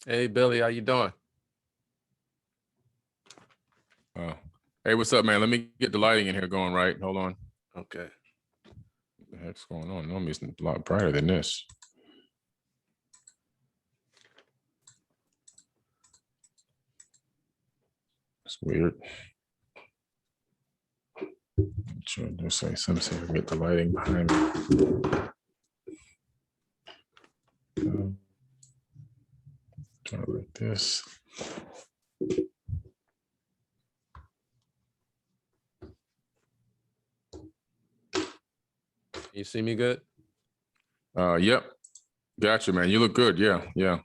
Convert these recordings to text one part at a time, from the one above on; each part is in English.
Hey, Billy, how you doing? Oh, hey, what's up, man? Let me get the lighting in here going right. Hold on. Okay. What the heck's going on? Normally it's a lot brighter than this. It's weird. Sure, just say something to get the lighting behind me. Try like this. You see me good? Yep. Gotcha, man. You look good. Yeah, yeah.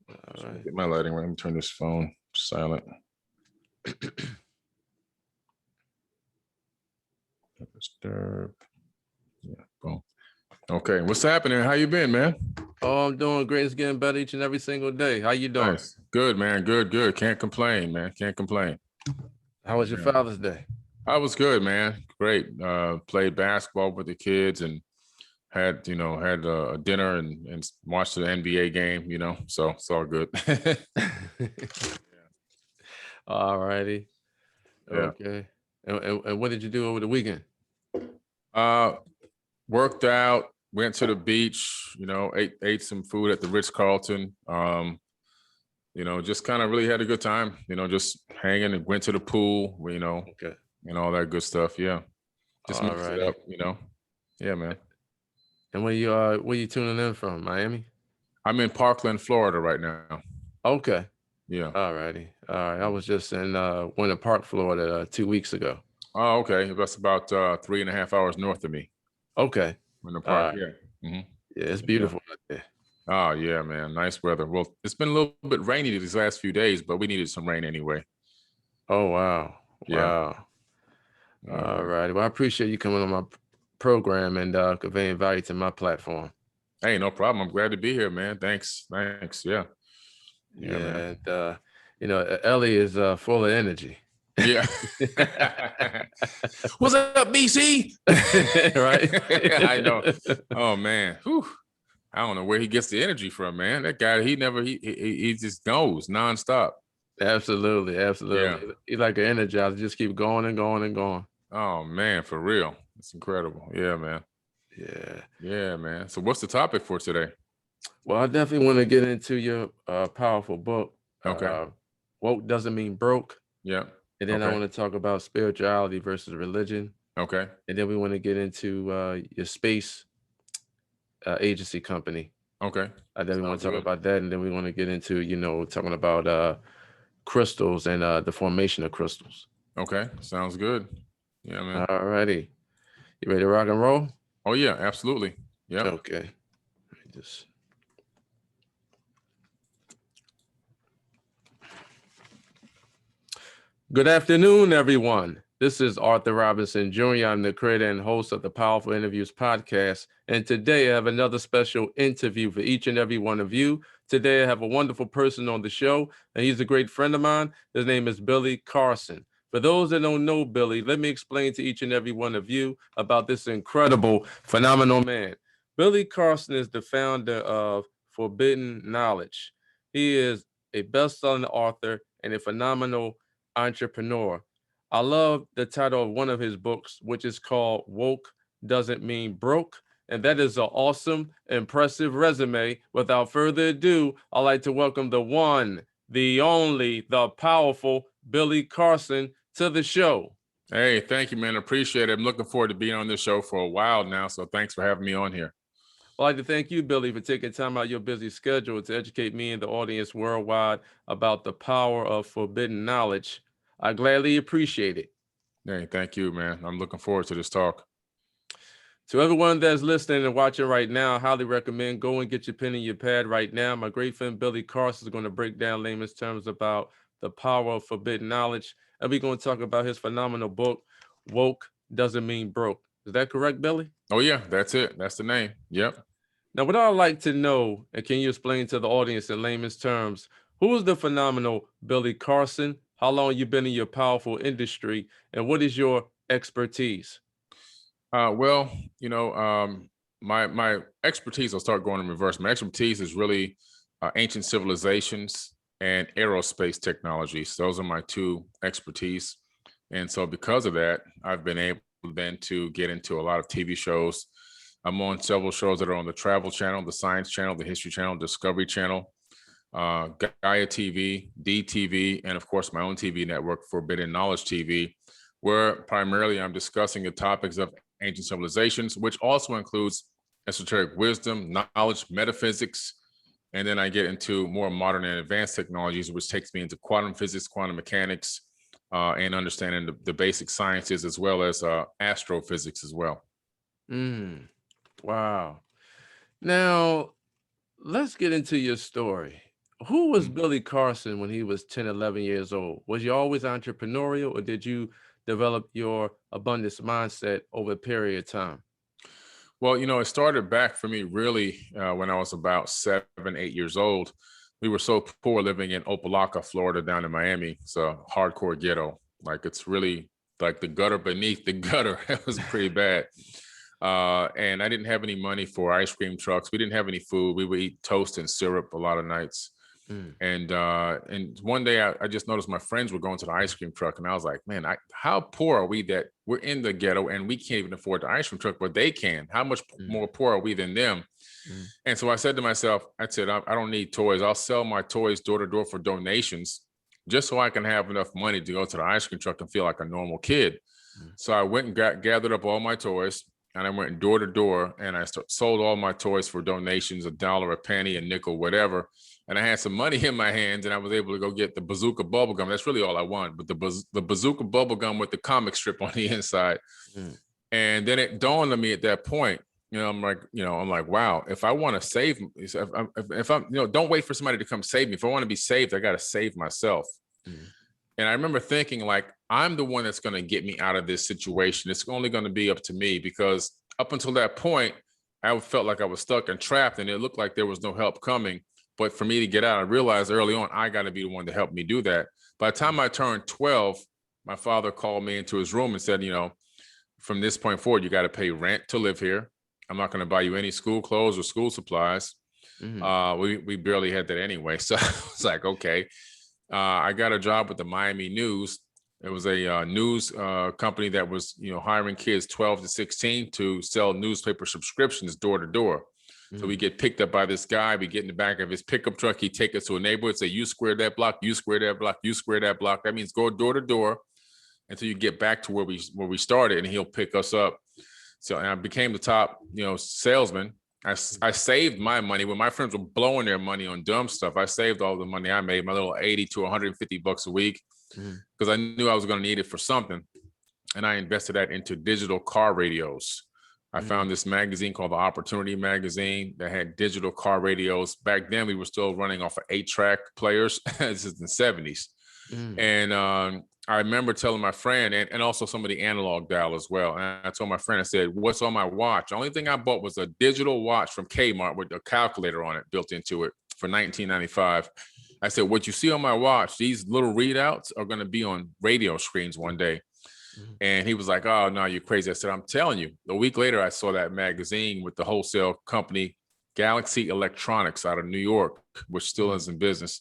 All right. Get my lighting right. Let me turn this phone silent. Disturb. Yeah, boom. Okay, what's happening? How you been, man? Oh, I'm doing great. It's getting better each and every single day. How you doing? Nice. Good, man. Good, good. Can't complain, man. Can't complain. How was your Father's Day? I was good, man. Great. Played basketball with the kids and had a dinner and watched the NBA game. So it's all good. All righty. Yeah. Okay. And what did you do over the weekend? Worked out. Went to the beach. Ate some food at the Ritz-Carlton. Just kind of really had a good time. Just hanging and went to the pool. Okay. And all that good stuff. Yeah. Just mix it Alrighty. up. Yeah, man. And where you tuning in from? Miami? I'm in Parkland, Florida right now. Okay. Yeah. All righty. All right. I was just in Winter Park, Florida 2 weeks ago. Oh, okay. That's about 3.5 hours north of me. Okay. Winter All Park. right. Yeah. Mm-hmm. Yeah, it's beautiful out there. Oh, yeah, man. Nice weather. Well, it's been a little bit rainy these last few days, but we needed some rain anyway. Oh, wow. Yeah. Wow. All right. Well, I appreciate you coming on my program and conveying value to my platform. Hey, no problem. I'm glad to be here, man. Thanks. Yeah. Yeah, man. And Ellie is full of energy. Yeah. What's up, BC? Right? I know. Oh, man. Whew. I don't know where he gets the energy from, man. That guy, he just goes nonstop. Absolutely. Yeah. He's like an energizer. Just keep going and going and going. Oh, man, for real. It's incredible. Yeah, man. Yeah. Yeah, man. So what's the topic for today? Well, I definitely want to get into your powerful book. Okay. Woke doesn't mean broke. Yeah. And then I Okay. want to talk about spirituality versus religion. Okay. And then we want to get into your space agency company. Okay. I definitely want Sounds to talk good. about that. And then we want to get into, talking about crystals and the formation of crystals. Okay. Sounds good. Yeah, man. All righty. You ready to rock and roll? Oh, yeah, absolutely. Yeah. Okay. Just... Good afternoon, everyone. This is Arthur Robinson Jr. I'm the creator and host of the Powerful Interviews podcast. And today I have another special interview for each and every one of you. Today I have a wonderful person on the show, and he's a great friend of mine. His name is Billy Carson. For those that don't know Billy, let me explain to each and every one of you about this incredible, phenomenal man. Billy Carson is the founder of Forbidden Knowledge. He is a best-selling author and a phenomenal entrepreneur. I love the title of one of his books, which is called Woke Doesn't Mean Broke. And that is an awesome, impressive resume. Without further ado, I'd like to welcome the one, the only, the powerful Billy Carson to the show. Hey, thank you, man. Appreciate it. I'm looking forward to being on this show for a while now. So thanks for having me on here. I'd like to thank you, Billy, for taking time out of your busy schedule to educate me and the audience worldwide about the power of forbidden knowledge. I gladly appreciate it. Hey, thank you, man. I'm looking forward to this talk. To everyone that's listening and watching right now, I highly recommend go and get your pen and your pad right now. My great friend Billy Carson is going to break down layman's terms about the power of forbidden knowledge. And we're going to talk about his phenomenal book, Woke Doesn't Mean Broke. Is that correct, Billy? Oh, yeah, that's it. That's the name. Yep. Now, what I'd like to know, and can you explain to the audience in layman's terms, who is the phenomenal Billy Carson? How long you been in your powerful industry? And what is your expertise? Well, my expertise, I'll start going in reverse. My expertise is really ancient civilizations, and aerospace technologies. Those are my two expertise. And so because of that, I've been able then to get into a lot of TV shows. I'm on several shows that are on the Travel Channel, the Science Channel, the History Channel, Discovery Channel, Gaia TV, DTV, and of course my own TV network for Bidden Knowledge TV, where primarily I'm discussing the topics of ancient civilizations, which also includes esoteric wisdom, knowledge, metaphysics, and then I get into more modern and advanced technologies, which takes me into quantum physics, quantum mechanics, and understanding the basic sciences, as well as astrophysics as well. Wow. Now, let's get into your story. Who was Billy Carson when he was 10, 11 years old? Was you always entrepreneurial, or did you develop your abundance mindset over a period of time? Well, it started back for me really when I was about 7, 8 years old. We were so poor living in Opelika, Florida, down in Miami. It's a hardcore ghetto. Like, it's really like the gutter beneath the gutter. It was pretty bad. And I didn't have any money for ice cream trucks. We didn't have any food. We would eat toast and syrup a lot of nights. And one day I just noticed my friends were going to the ice cream truck, and I was like, man, how poor are we that we're in the ghetto and we can't even afford the ice cream truck, but they can? How much more poor are we than them? And so I said to myself, I don't need toys. I'll sell my toys door to door for donations, just so I can have enough money to go to the ice cream truck and feel like a normal kid. So I went and gathered up all my toys, and I went door to door, and I sold all my toys for donations, $1, a penny, a nickel, whatever. And I had some money in my hands, and I was able to go get the bazooka bubble gum. That's really all I wanted, but the bazooka bubble gum with the comic strip on the inside. And then it dawned on me at that point, I'm like, wow, if I want to save, if I'm, don't wait for somebody to come save me. If I want to be saved, I got to save myself. And I remember thinking, like, I'm the one that's going to get me out of this situation. It's only going to be up to me, because up until that point, I felt like I was stuck and trapped, and it looked like there was no help coming. But for me to get out, I realized early on, I got to be the one to help me do that. By the time I turned 12, my father called me into his room and said, from this point forward, you got to pay rent to live here. I'm not going to buy you any school clothes or school supplies. We barely had that anyway. So I was like, okay. I got a job with the Miami News. It was a news company that was, hiring kids 12 to 16 to sell newspaper subscriptions door to door. So we get picked up by this guy. We get in the back of his pickup truck. He take us to a neighborhood, say, you square that block, you square that block, you square that block. That means go door to door until you get back to where we started, and he'll pick us up. So, and I became the top, salesman. I saved my money when my friends were blowing their money on dumb stuff. I saved all the money I made, my little 80 to 150 bucks a week, because I knew I was going to need it for something. And I invested that into digital car radios. I found this magazine called The Opportunity Magazine that had digital car radios. Back then, we were still running off of 8-track players. This is in the 70s. And I remember telling my friend, and also some of the analog dial as well. And I told my friend, I said, what's on my watch? The only thing I bought was a digital watch from Kmart with a calculator on it built into it for $19.95. I said, what you see on my watch, these little readouts are going to be on radio screens one day. And he was like, oh, no, you're crazy. I said, I'm telling you. A week later, I saw that magazine with the wholesale company, Galaxy Electronics, out of New York, which still is in business.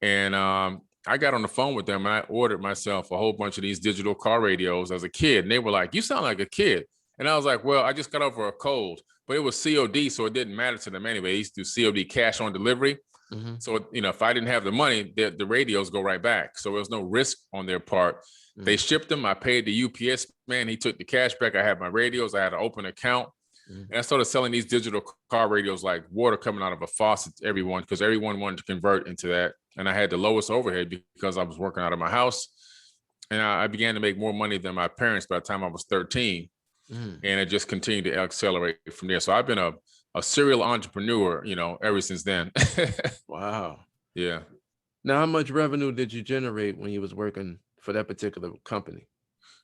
And I got on the phone with them, and I ordered myself a whole bunch of these digital car radios as a kid. And they were like, you sound like a kid. And I was like, well, I just got over a cold, but it was COD, so it didn't matter to them anyway. They used to do COD, cash on delivery. So, if I didn't have the money, the radios go right back. So there was no risk on their part. They shipped them. I paid the UPS man. He took the cash back. I had my radios. I had an open account. And I started selling these digital car radios like water coming out of a faucet to everyone, because everyone wanted to convert into that. And I had the lowest overhead because I was working out of my house. And I began to make more money than my parents by the time I was 13. And it just continued to accelerate from there. So I've been a serial entrepreneur, ever since then. Wow. Yeah. Now, how much revenue did you generate when you was working for that particular company?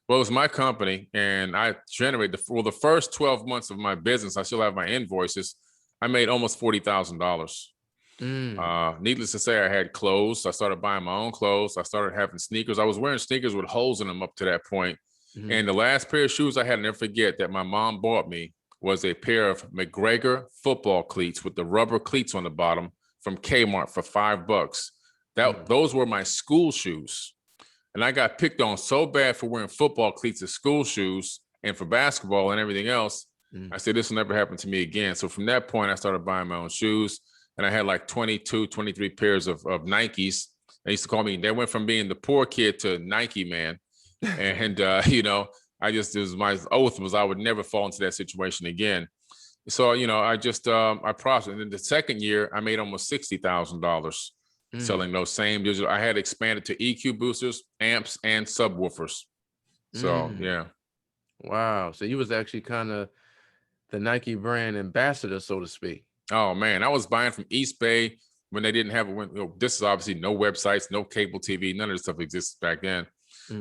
Well, it was my company, and I generated the first 12 months of my business. I still have my invoices. I made almost $40,000. Needless to say, I had clothes. I started buying my own clothes. I started having sneakers. I was wearing sneakers with holes in them up to that point. And the last pair of shoes I had, never forget, that my mom bought me was a pair of McGregor football cleats with the rubber cleats on the bottom from Kmart for $5. Those were my school shoes. And I got picked on so bad for wearing football cleats as school shoes and for basketball and everything else. I said, this will never happen to me again. So from that point, I started buying my own shoes. And I had like 22, 23 pairs of Nikes. They used to call me, they went from being the poor kid to Nike man. And, my oath was I would never fall into that situation again. So, I prospered. And then the second year, I made almost $60,000 selling those same digital. I had expanded to EQ boosters, amps, and subwoofers. So, yeah. Wow. So you was actually kind of the Nike brand ambassador, so to speak. Oh, man. I was buying from East Bay when they didn't have this is obviously no websites, no cable TV. None of this stuff existed back then.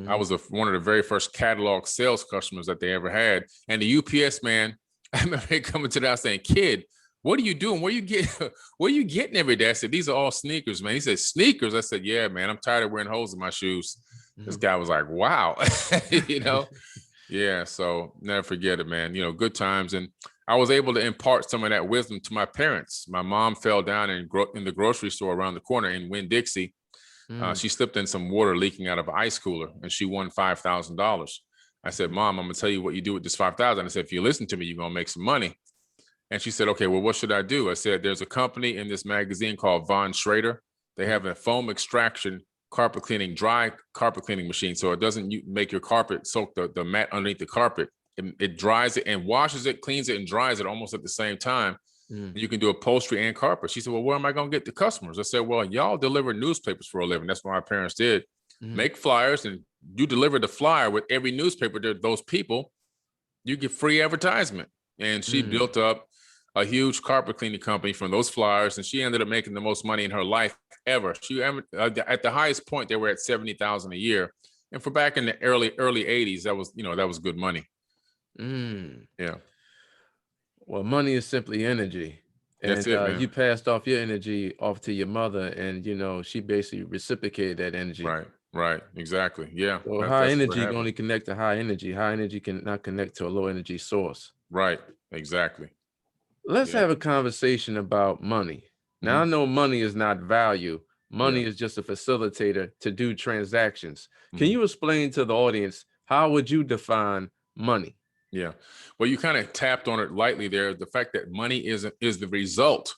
I was one of the very first catalog sales customers that they ever had. And the UPS man, I remember coming to the house saying, kid, what are you doing? Where you getting every day? I said, these are all sneakers, man. He said, sneakers? I said, yeah, man, I'm tired of wearing holes in my shoes. This guy was like, wow, Yeah, so never forget it, man. Good times. And I was able to impart some of that wisdom to my parents. My mom fell down in the grocery store around the corner in Winn-Dixie. She slipped in some water leaking out of an ice cooler and she won $5,000. I said, Mom, I'm going to tell you what you do with this $5,000. I said, if you listen to me, you're going to make some money. And she said, okay, well, what should I do? I said, there's a company in this magazine called Von Schrader. They have a foam extraction dry carpet cleaning machine. So it doesn't make your carpet soak the mat underneath the carpet. It dries it and washes it, cleans it and dries it almost at the same time. You can do upholstery and carpet. She said, well, where am I going to get the customers? I said, well, y'all deliver newspapers for a living. That's what my parents did. Make flyers and you deliver the flyer with every newspaper to those people. You get free advertisement. And she built up a huge carpet cleaning company from those flyers. And she ended up making the most money in her life ever. She at the highest point, they were at $70,000 a year. And for back in the early 80s, that was good money. Yeah. Well, money is simply energy. And that's it, man. You passed off your energy off to your mother and, she basically reciprocated that energy. Right. Exactly. Yeah. So high energy can only connect to high energy. High energy cannot connect to a low energy source. Right. Exactly. Let's have a conversation about money. Now, I know money is not value. Money is just a facilitator to do transactions. Can you explain to the audience, how would you define money? Yeah. Well, you kind of tapped on it lightly there. The fact that money is the result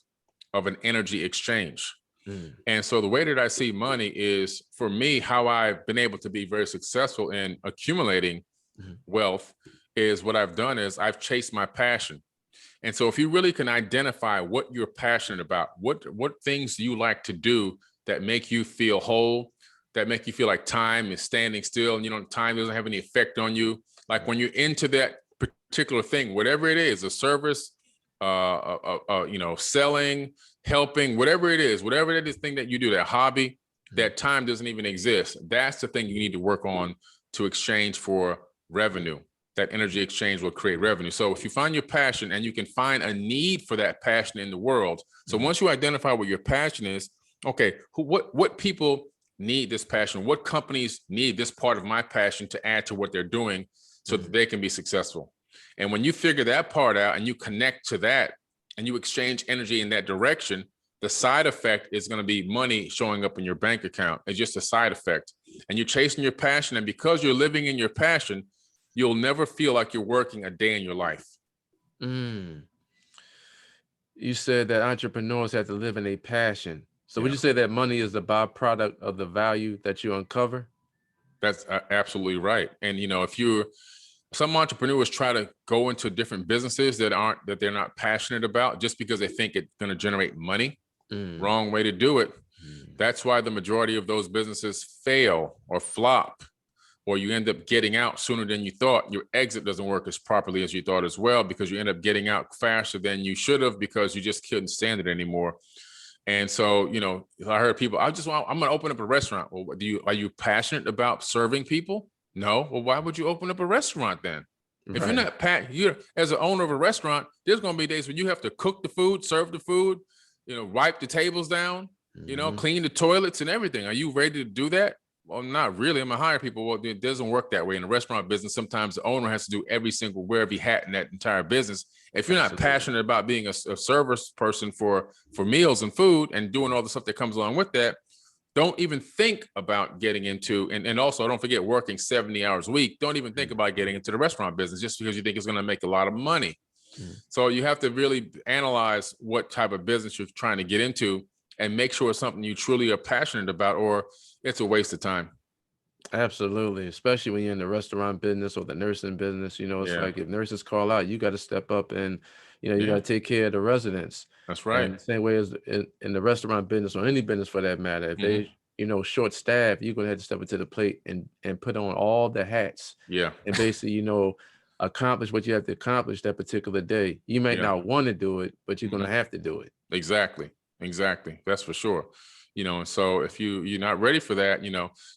of an energy exchange. And so the way that I see money is, for me, how I've been able to be very successful in accumulating wealth is what I've done is I've chased my passion. And so if you really can identify what you're passionate about, what things you like to do that make you feel whole, that make you feel like time is standing still and, time doesn't have any effect on you. Like when you're into that particular thing, whatever it is, a service, selling, helping, whatever it is thing that you do, that hobby, that time doesn't even exist. That's the thing you need to work on to exchange for revenue. That energy exchange will create revenue. So if you find your passion and you can find a need for that passion in the world. So once you identify what your passion is, okay, what people need this passion? What companies need this part of my passion to add to what they're doing so that they can be successful? And when you figure that part out and you connect to that and you exchange energy in that direction, the side effect is going to be money showing up in your bank account. It's just a side effect. And you're chasing your passion. And because you're living in your passion, you'll never feel like you're working a day in your life. You said that entrepreneurs have to live in a passion. So would you say that money is a byproduct of the value that you uncover? That's absolutely right. And, some entrepreneurs try to go into different businesses that they're not passionate about just because they think it's going to generate money. Wrong way to do it. That's why the majority of those businesses fail or flop, or you end up getting out sooner than you thought. Your exit doesn't work as properly as you thought as well, because you end up getting out faster than you should have because you just couldn't stand it anymore. And so, I heard people, I'm going to open up a restaurant. Well, are you passionate about serving people? No. Well, why would you open up a restaurant then? If you're not you're as an owner of a restaurant, there's going to be days when you have to cook the food, serve the food, wipe the tables down, clean the toilets and everything. Are you ready to do that? Well, not really. I'm gonna hire people. Well, it doesn't work that way in the restaurant business. Sometimes the owner has to do every single wear every hat in that entire business. If you're not Absolutely. passionate about being a service person for meals and food and doing all the stuff that comes along with that, don't even think about getting into, and also don't forget working 70 hours a week. Don't even think about getting into the restaurant business just because you think it's going to make a lot of money. So you have to really analyze what type of business you're trying to get into and make sure it's something you truly are passionate about, or it's a waste of time. Absolutely, especially when you're in the restaurant business or the nursing business. It's Yeah. like if nurses call out, you got to step up and, you got Yeah, to take care of the residents. that's And right. the same way as in the restaurant business or any business for that matter, if Mhm. they, short staff, you're gonna have to step up to the plate and put on all the hats Yeah. and basically, accomplish what you have to accomplish that particular day. You might Yeah. not want to do it, but you're Mhm. gonna have to do it. Exactly. Exactly. That's for sure. And so if you're not ready for that,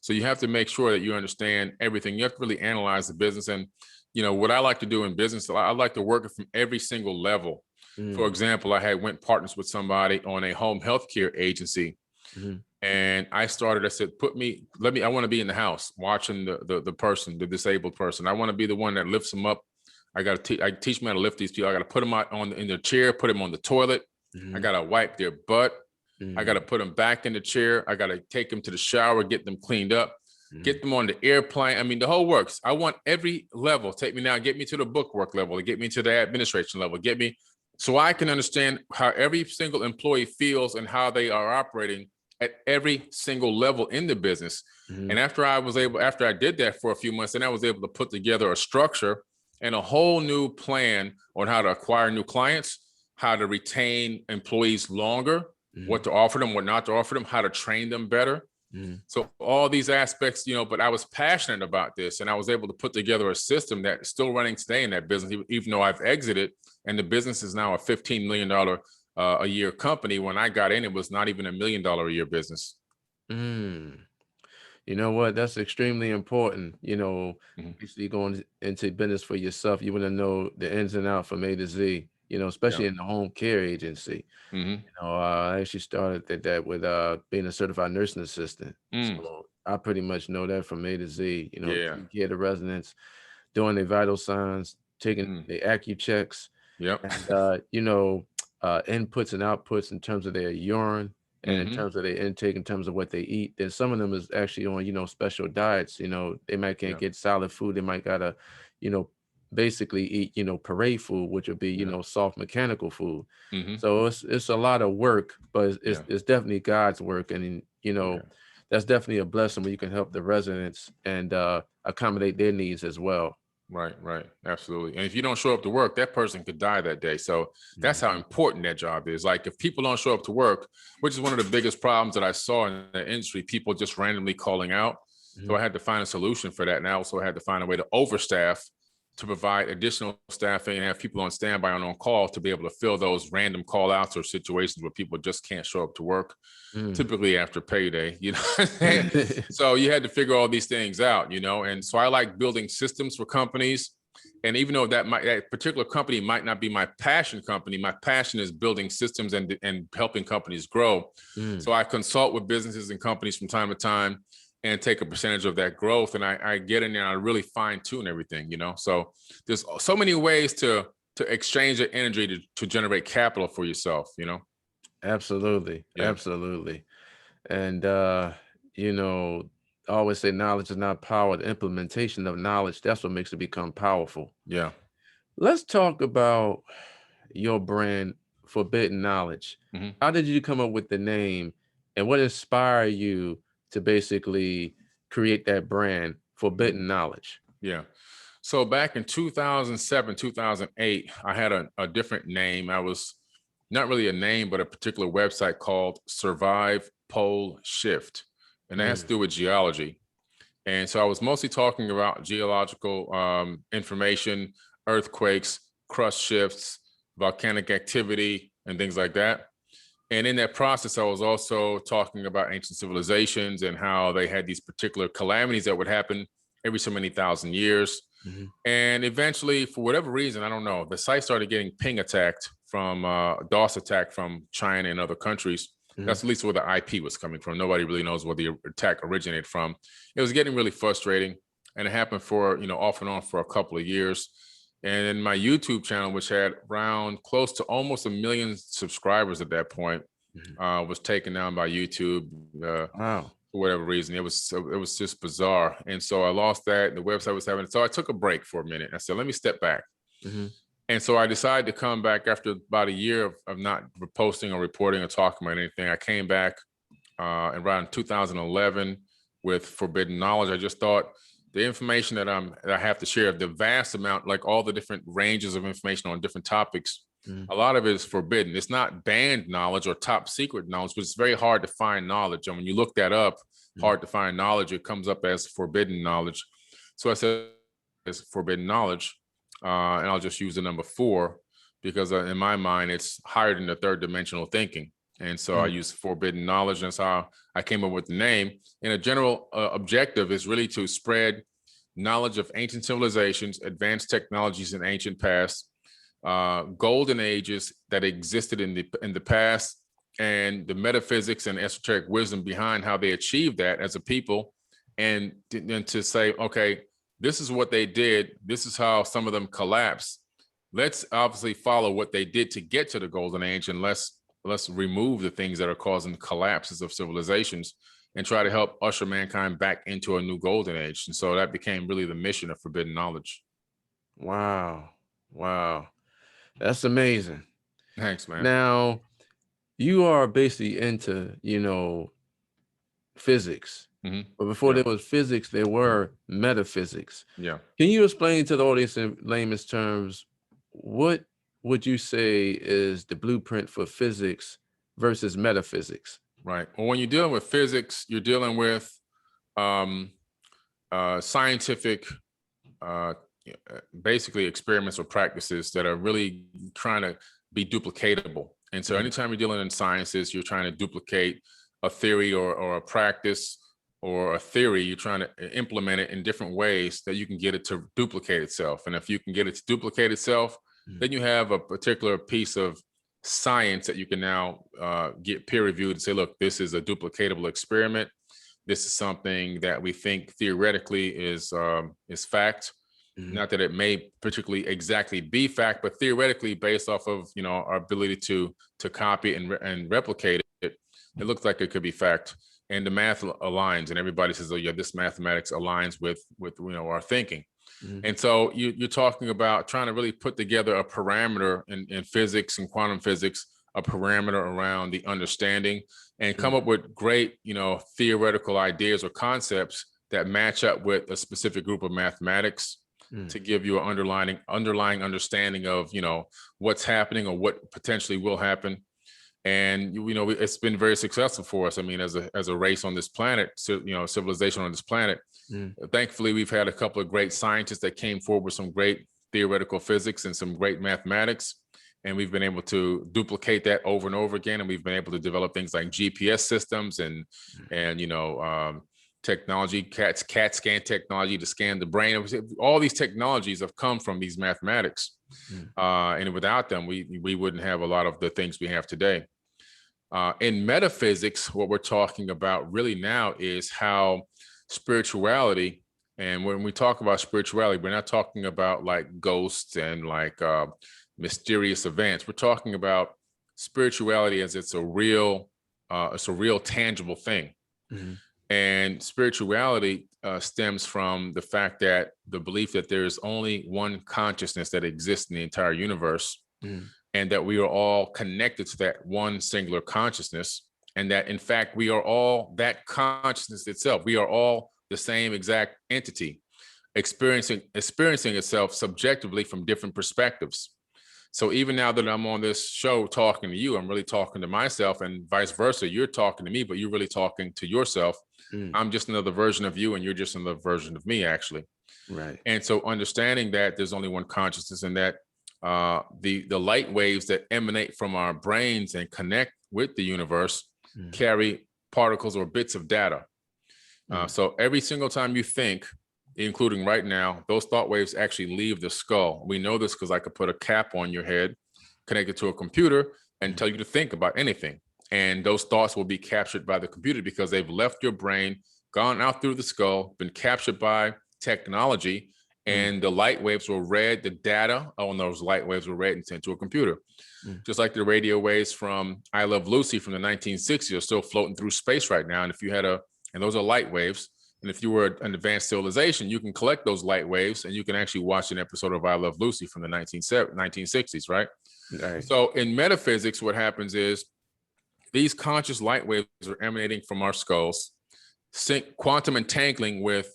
so you have to make sure that you understand everything. You have to really analyze the business. And what I like to do in business, I like to work it from every single level. For Mm, example, I had went partners with somebody on a home healthcare agency, mhm, and I said, I want to be in the house watching the person, the disabled person. I want to be the one that lifts them up. I teach them how to lift these people. I got to put them out in their chair, put them on the toilet. I mhm, got to wipe their butt. I got to mm, put them back in the chair. I got to take them to the shower, get them cleaned up, get mhm, them on the airplane. I mean, the whole works. I want every level. Take me now, get me to the bookwork level, get me to the administration level, get me so I can understand how every single employee feels and how they are operating at every single level in the business. And mhm, after I did that for a few months, then I was able to put together a structure and a whole new plan on how to acquire new clients, how to retain employees longer, what mhm, to offer them, what not to offer them, how to train them better. mhm. So all these aspects, but I was passionate about this, and I was able to put together a system that's still running today in that business, even though I've exited, and the business is now a $15 million a year company. When I got in, it was not even $1 million a year business. Mm. You know what? That's extremely important. Mhm. Basically going into business for yourself, you want to know the ins and outs from A to Z, Yeah. especially in the home care agency. Hmm. I actually started that with being a certified nursing assistant. Mm. So I pretty much know that from A to Z, Yeah. taking care of the residents, doing their vital signs, taking Mm. the acu checks, Yep. and inputs and outputs in terms of their urine and in Hmm. terms of their intake, in terms of what they eat. Then some of them is actually on special diets. They might can't Yeah. get solid food. They might gotta you know basically eat parade food, which would be Yeah. soft mechanical food. Hmm. So it's a lot of work, but it's, Yeah. it's it's definitely God's work. And Yeah. that's definitely a blessing when you can help the residents and accommodate their needs as well. Right, right. Absolutely. And if you don't show up to work, that person could die that day. So that's how Mhm. important that job is. Like if people don't show up to work, which is one of the biggest problems that I saw in the industry, people just randomly calling out. So Mhm. I had to find a solution for that. And I also had to find a way to overstaff to provide additional staffing and have people on standby and on call to be able to fill those random call outs or situations where people just can't show up to work, Mm. typically after payday. So you had to figure all these things out, and so I like building systems for companies. And even though that particular company might not be my passion company, my passion is building systems and helping companies grow. Mm. So I consult with businesses and companies from time to time and take a percentage of that growth, and I get in there and I really fine tune everything. So there's so many ways to exchange the energy to generate capital for yourself. Absolutely. Yeah. Absolutely. And you know, I always say knowledge is not power. The implementation of knowledge, that's what makes it become powerful. Yeah. Let's talk about your brand, Forbidden Knowledge. Mhm. How did you come up with the name and what inspired you to basically create that brand, Mhm. Forbidden Knowledge? Yeah. So back in 2007, 2008, I had a different name. I was not really a name, but a particular website called Survive Pole Shift. And that has to Mm, do with geology. And so I was mostly talking about geological information, earthquakes, crust shifts, volcanic activity, and things like that. And in that process, I was also talking about ancient civilizations and how they had these particular calamities that would happen every so many thousand years. mhm, And eventually, for whatever reason, I don't know, the site started getting ping attacked from DOS attack from China and other countries. That's at least where the IP was coming from. Nobody really knows where the attack originated from. It was getting really frustrating, and it happened for, off and on for a couple of years. And then my YouTube channel, which had around close to almost 1 million subscribers at that point, was taken down by YouTube. Wow. For whatever reason. It was just bizarre. And so I lost that. The website was having, so I took a break for a minute. I said, let me step back. And so I decided to come back after about a year of not posting or reporting or talking about anything. I came back around 2011 with Forbidden Knowledge. I just thought the information that I have to share, the vast amount, like all the different ranges of information on different topics, a lot of it is forbidden. It's not banned knowledge or top secret knowledge, but it's very hard to find knowledge. And when you look that up, hard to find knowledge, it comes up as forbidden knowledge. So I said it's forbidden knowledge, and I'll just use the number 4 because in my mind, it's higher than the third dimensional thinking. And so I use forbidden knowledge. And that's how I came up with the name. And a general objective is really to spread knowledge of ancient civilizations, advanced technologies in ancient past, golden ages that existed in the past, and the metaphysics and esoteric wisdom behind how they achieved that as a people, and then to say, okay, this is what they did. This is how some of them collapsed. Let's obviously follow what they did to get to the golden age, and let's remove the things that are causing collapses of civilizations and try to help usher mankind back into a new golden age. And so that became really the mission of Forbidden Knowledge. Wow. That's amazing. Thanks, man. Now, you are basically into, physics. But before there was physics, there were metaphysics. Yeah. Can you explain to the audience in layman's terms, what would you say is the blueprint for physics versus metaphysics? Right. Well, when you're dealing with physics, you're dealing with scientific, basically experiments or practices that are really trying to be duplicatable. And so anytime you're dealing in sciences, you're trying to duplicate a theory or a practice or a theory. You're trying to implement it in different ways that you can get it to duplicate itself. And if you can get it to duplicate itself, then you have a particular piece of science that you can now get peer reviewed and say, look, this is a duplicatable experiment. This is something that we think theoretically is fact. Not that it may particularly exactly be fact, but theoretically, based off of our ability to copy and replicate it, it looks like it could be fact. And the math aligns, and everybody says, oh yeah, this mathematics aligns with our thinking. And so you're talking about trying to really put together a parameter in physics and quantum physics, a parameter around the understanding, and come up with great, theoretical ideas or concepts that match up with a specific group of mathematics to give you an underlying understanding of, what's happening or what potentially will happen. And, it's been very successful for us. I mean, as a race on this planet, civilization on this planet, thankfully, we've had a couple of great scientists that came forward with some great theoretical physics and some great mathematics. And we've been able to duplicate that over and over again. And we've been able to develop things like GPS systems and technology, CAT scan technology to scan the brain. All these technologies have come from these mathematics. And without them, we wouldn't have a lot of the things we have today. In metaphysics, what we're talking about really now is how spirituality, and when we talk about spirituality, we're not talking about like ghosts and like mysterious events. We're talking about spirituality as it's a real tangible thing. And spirituality stems from the fact that the belief that there is only one consciousness that exists in the entire universe, and that we are all connected to that one singular consciousness, and that in fact we are all that consciousness itself. We are all the same exact entity, experiencing itself subjectively from different perspectives. So even now that I'm on this show talking to you, I'm really talking to myself, and vice versa. You're talking to me, but you're really talking to yourself. I'm just another version of you, and you're just another version of me, actually. Right. And so understanding that there's only one consciousness, and that the light waves that emanate from our brains and connect with the universe carry particles or bits of data. So every single time you think, including right now, those thought waves actually leave the skull. We know this because I could put a cap on your head, connect it to a computer, and tell you to think about anything. and those thoughts will be captured by the computer because they've left your brain, gone out through the skull, been captured by technology, and the light waves were read, the data on those light waves were read and sent to a computer. Just like the radio waves from I Love Lucy from the 1960s are still floating through space right now. And if you had and those are light waves, and if you were an advanced civilization, you can collect those light waves and you can actually watch an episode of I Love Lucy from the 1960s, right? Right. So in metaphysics, what happens is these conscious light waves are emanating from our skulls, quantum entangling with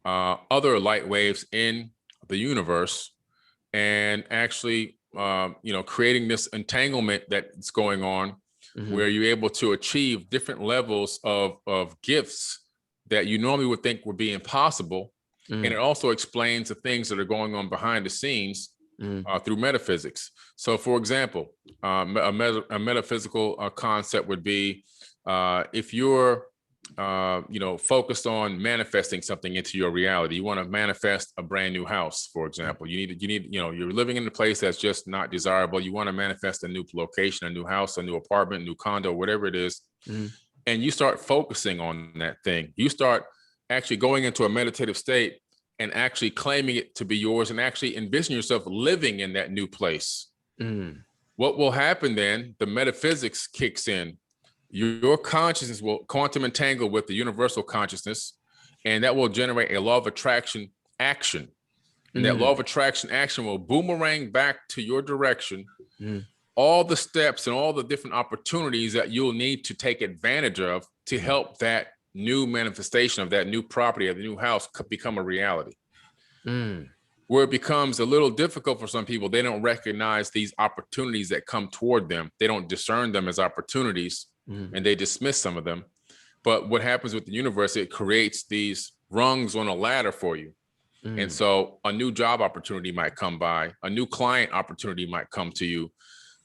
other light waves in the universe, and actually, creating this entanglement that's going on, where you're able to achieve different levels of gifts that you normally would think would be impossible. And it also explains the things that are going on behind the scenes through metaphysics. So, for example, a metaphysical concept would be if you're focused on manifesting something into your reality. You want to manifest a brand new house, for example. You need, you're living in a place that's just not desirable. You want to manifest a new location, a new house, a new apartment, new condo, whatever it is. And you start focusing on that thing. You start actually going into a meditative state and actually claiming it to be yours and actually envision yourself living in that new place. What will happen then, the metaphysics kicks in. Your consciousness will quantum entangle with the universal consciousness, and that will generate a law of attraction action. And that law of attraction action will boomerang back to your direction all the steps and all the different opportunities that you'll need to take advantage of to help that new manifestation of that new property, of the new house become a reality. Where it becomes a little difficult for some people, they don't recognize these opportunities that come toward them. They don't discern them as opportunities. And they dismiss some of them. But what happens with the universe, it creates these rungs on a ladder for you. And so a new job opportunity might come by, a new client opportunity might come to you,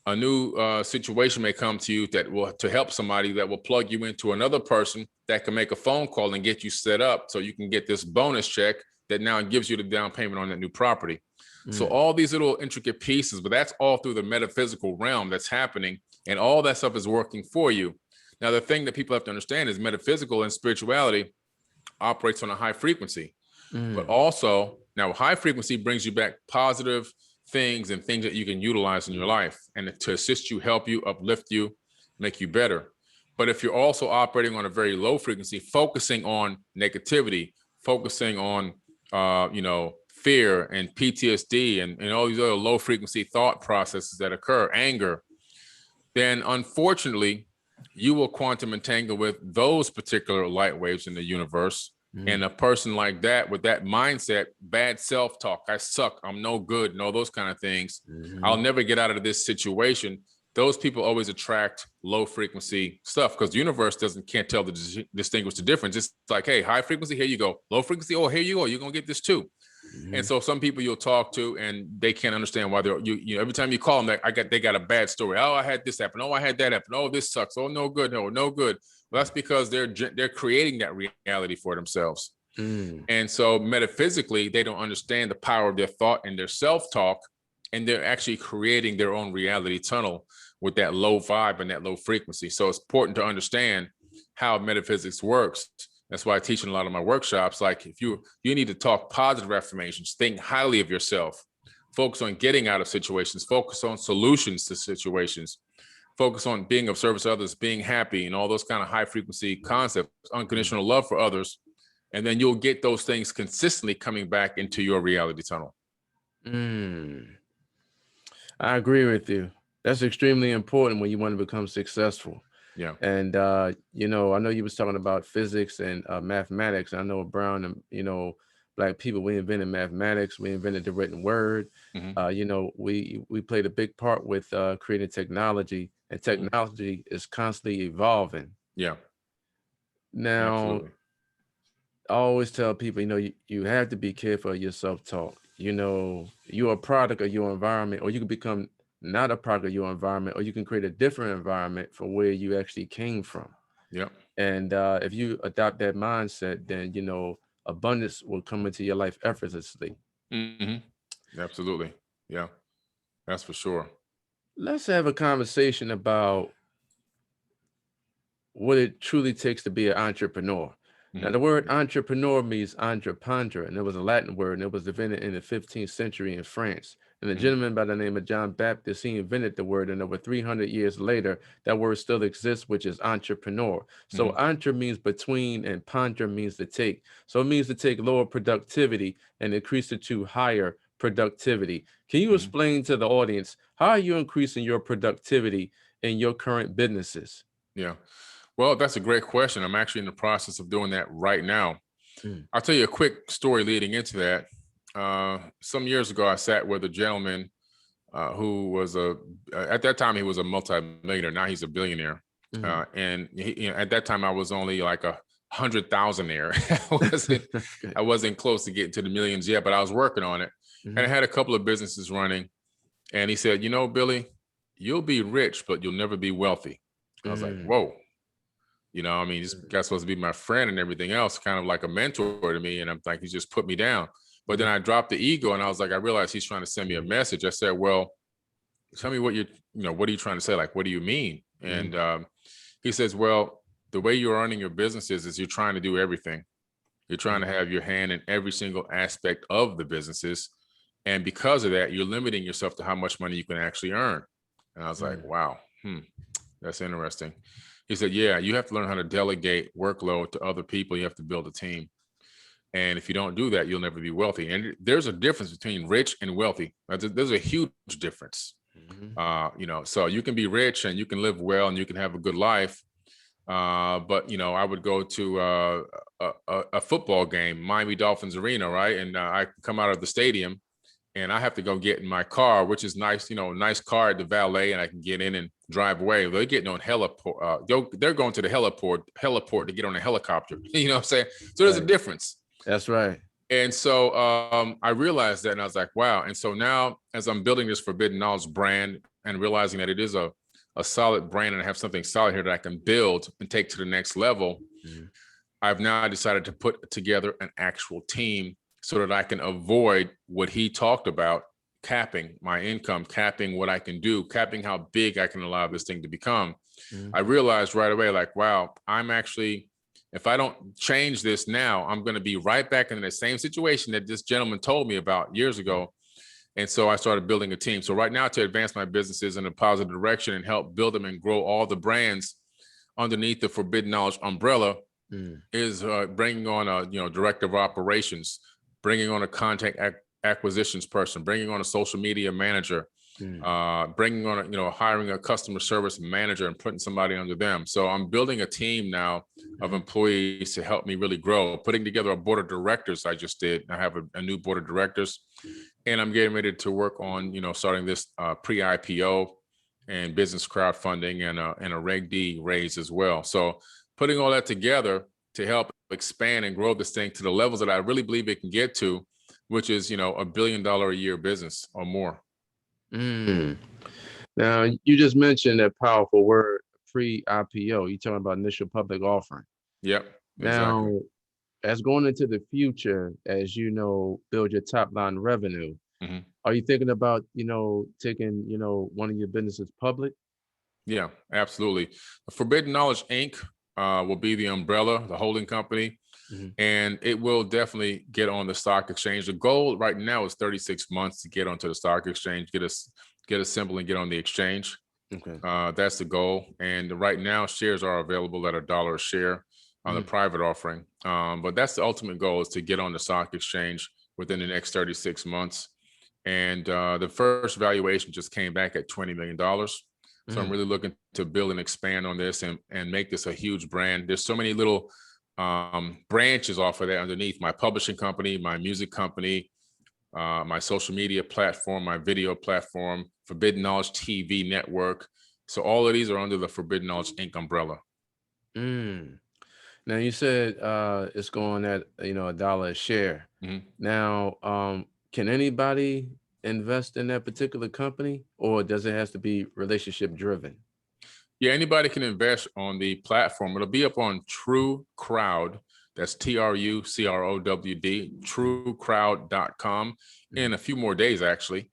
a new situation may come to you that will to help somebody that will plug you into another person that can make a phone call and get you set up so you can get this bonus check that now gives you the down payment on that new property. So all these little intricate pieces, but that's all through the metaphysical realm that's happening. And all that stuff is working for you. Now, the thing that people have to understand is metaphysical and spirituality operates on a high frequency. But also, now high frequency brings you back positive things and things that you can utilize in your life and to assist you, help you, uplift you, make you better. But if you're also operating on a very low frequency, focusing on negativity, focusing on, fear and PTSD and all these other low frequency thought processes that occur, anger, then unfortunately, you will quantum entangle with those particular light waves in the universe. And a person like that, with that mindset, bad self-talk, I suck, I'm no good, and all those kind of things, I'll never get out of this situation. Those people always attract low frequency stuff because the universe can't tell distinguish the difference. It's like, hey, high frequency, here you go. Low frequency, oh, here you go. You're gonna get this too. And so some people you'll talk to and they can't understand why every time you call them, they got a bad story. Oh, I had this happen. Oh, I had that happen. Oh, this sucks. Oh, no good. No good. Well, that's because they're creating that reality for themselves. And so metaphysically, they don't understand the power of their thought and their self-talk, and they're actually creating their own reality tunnel with that low vibe and that low frequency. So it's important to understand how metaphysics works. That's why I teach in a lot of my workshops. Like if you need to talk positive affirmations, think highly of yourself, focus on getting out of situations, focus on solutions to situations, focus on being of service to others, being happy, and all those kind of high frequency concepts, unconditional love for others. And then you'll get those things consistently coming back into your reality tunnel. I agree with you. That's extremely important when you want to become successful. Yeah. And, I know you was talking about physics and mathematics. I know Brown and, Black people, we invented mathematics. We invented the written word. We played a big part with creating technology, and technology is constantly evolving. Yeah. Now, Absolutely. I always tell people, you have to be careful of your self-talk. You're a product of your environment, or you can become not a product of your environment, or you can create a different environment from where you actually came from. Yeah. And if you adopt that mindset, then, abundance will come into your life effortlessly. Absolutely. Yeah, that's for sure. Let's have a conversation about what it truly takes to be an entrepreneur. Now, the word entrepreneur means entrepreneur, and it was a Latin word, and it was invented in the 15th century in France. And a gentleman by the name of John Baptist, he invented the word, and over 300 years later, that word still exists, which is entrepreneur. So entre means between, and ponder means to take. So it means to take lower productivity and increase it to higher productivity. Can you explain to the audience, how are you increasing your productivity in your current businesses? Yeah. Well, that's a great question. I'm actually in the process of doing that right now. I'll tell you a quick story leading into that. Some years ago, I sat with a gentleman who was at that time, he was a multi-millionaire. Now he's a billionaire. And at that time, I was only like 100,000-aire. I wasn't close to getting to the millions yet, but I was working on it. And I had a couple of businesses running. And he said, Billy, you'll be rich, but you'll never be wealthy. I was like, whoa. This guy's supposed to be my friend and everything else, kind of like a mentor to me. And I'm like, he just put me down. But then I dropped the ego and I was like, I realized he's trying to send me a message. I said, well, tell me what what are you trying to say? Like, what do you mean? And he says, well, the way you're running your businesses is you're trying to do everything. You're trying to have your hand in every single aspect of the businesses. And because of that, you're limiting yourself to how much money you can actually earn. And I was like, wow, that's interesting. He said, yeah, you have to learn how to delegate workload to other people. You have to build a team. And if you don't do that, you'll never be wealthy. And there's a difference between rich and wealthy. There's a huge difference. So you can be rich and you can live well and you can have a good life. But I would go to a football game, Miami Dolphins Arena, right? And I come out of the stadium and I have to go get in my car, which is nice, nice car at the valet, and I can get in and drive away. They're getting on heliport. They're going to the heliport to get on a helicopter. You know what I'm saying? So there's a difference. That's right. And so I realized that, and I was like, wow. And so now, as I'm building this Forbidden Knowledge brand and realizing that it is a solid brand and I have something solid here that I can build and take to the next level, I've now decided to put together an actual team so that I can avoid what he talked about, capping my income, capping what I can do, capping how big I can allow this thing to become. I realized right away, like, wow, I'm actually, if I don't change this now, I'm going to be right back in the same situation that this gentleman told me about years ago. And so I started building a team. So right now, to advance my businesses in a positive direction and help build them and grow all the brands underneath the Forbidden Knowledge umbrella is bringing on a director of operations, bringing on a content acquisitions person, bringing on a social media manager, bringing on hiring a customer service manager and putting somebody under them. So I'm building a team now of employees to help me really grow, putting together a board of directors. I just did. I have a new board of directors, and I'm getting ready to work on starting this pre-IPO and business crowdfunding and a Reg D raise as well. So putting all that together to help expand and grow this thing to the levels that I really believe it can get to, which is $1 billion a year business or more. Now, you just mentioned that powerful word, pre-IPO. You're talking about initial public offering. Yep. Now, Exactly. as going into the future, as build your top line revenue, are you thinking about taking one of your businesses public? Yeah, absolutely. Forbidden Knowledge Inc. Will be the umbrella, the holding company, and it will definitely get on the stock exchange. The goal right now is 36 months to get onto the stock exchange, get a symbol and get on the exchange. Okay. That's the goal. And right now, shares are available at $1 a share on the private offering. But that's the ultimate goal, is to get on the stock exchange within the next 36 months. And the first valuation just came back at $20 million. So I'm really looking to build and expand on this and make this a huge brand. There's so many little branches off of that underneath: my publishing company, my music company, my social media platform, my video platform, Forbidden Knowledge TV network. So all of these are under the Forbidden Knowledge Inc. umbrella. Now, you said it's going at $1 a share. Now, can anybody invest in that particular company, or does it have to be relationship driven? Yeah, anybody can invest on the platform. It'll be up on True Crowd. That's TRUCROWD, truecrowd.com in a few more days, actually.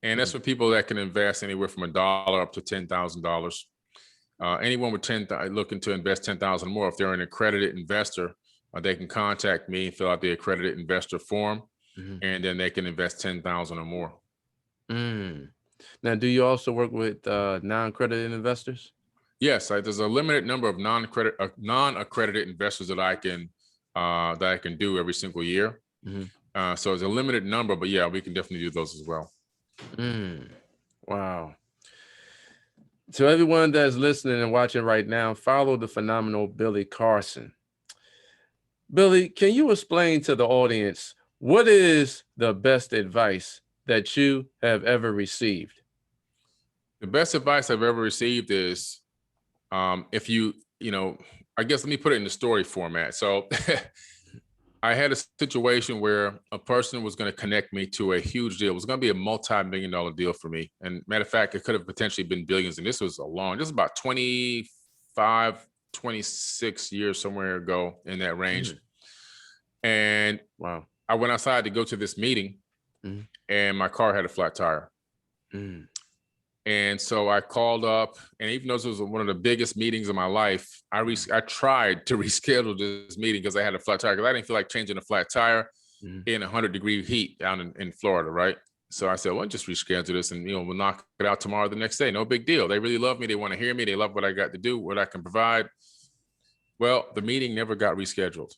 And that's for people that can invest anywhere from $1 up to $10,000. anyone with looking to invest 10,000 or more, if they're an accredited investor, they can contact me and fill out the accredited investor form, and then they can invest 10,000 or more. Now, do you also work with non-accredited investors? Yes, there's a limited number of non-accredited investors that I can do every single year. So it's a limited number, but yeah, we can definitely do those as well. Wow. To everyone that's listening and watching right now, follow the phenomenal Billy Carson. Billy, can you explain to the audience what is the best advice that you have ever received? The best advice I've ever received is, if I guess let me put it in the story format. So I had a situation where a person was going to connect me to a huge deal. It was going to be a multi-million-dollar deal for me. And matter of fact, it could have potentially been billions. And this was about 25, 26 years somewhere ago in that range. And wow, I went outside to go to this meeting, and my car had a flat tire. And so I called up, and even though this was one of the biggest meetings of my life, I tried to reschedule this meeting because I had a flat tire, because I didn't feel like changing a flat tire in 100-degree heat down in Florida, right? So I said, well, just reschedule this, and we'll knock it out tomorrow, the next day. No big deal. They really love me. They want to hear me. They love what I got to do, what I can provide. Well, the meeting never got rescheduled.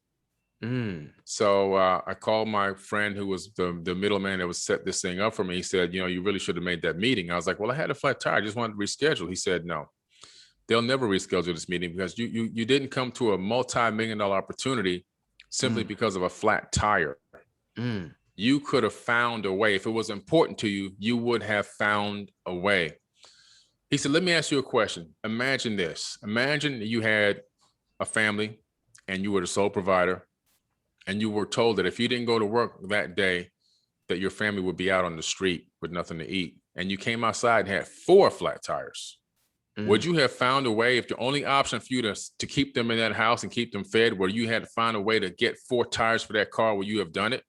So I called my friend who was the middleman that was set this thing up for me. He said, you really should have made that meeting. I was like, well, I had a flat tire. I just wanted to reschedule. He said, no, they'll never reschedule this meeting because you didn't come to a multi-million-dollar opportunity simply because of a flat tire. You could have found a way. If it was important to you, you would have found a way. He said, let me ask you a question. Imagine this. Imagine you had a family and you were the sole provider, and you were told that if you didn't go to work that day, that your family would be out on the street with nothing to eat. And you came outside and had 4 flat tires. Would you have found a way, if the only option for you to keep them in that house and keep them fed, where you had to find a way to get 4 tires for that car, would you have done it?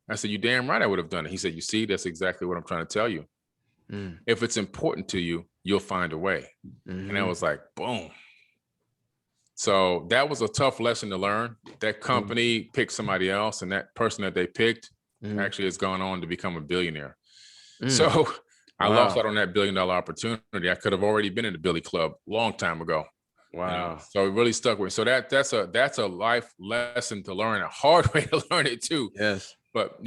I said, you damn right I would have done it. He said, you see, that's exactly what I'm trying to tell you. If it's important to you, you'll find a way. And I was like, boom. So that was a tough lesson to learn. That company picked somebody else, and that person that they picked actually has gone on to become a billionaire. So I lost out on that $1 billion opportunity. I could have already been in the Billy Club a long time ago. Wow. So it really stuck with me. So that's a life lesson to learn, a hard way to learn it too. Yes. But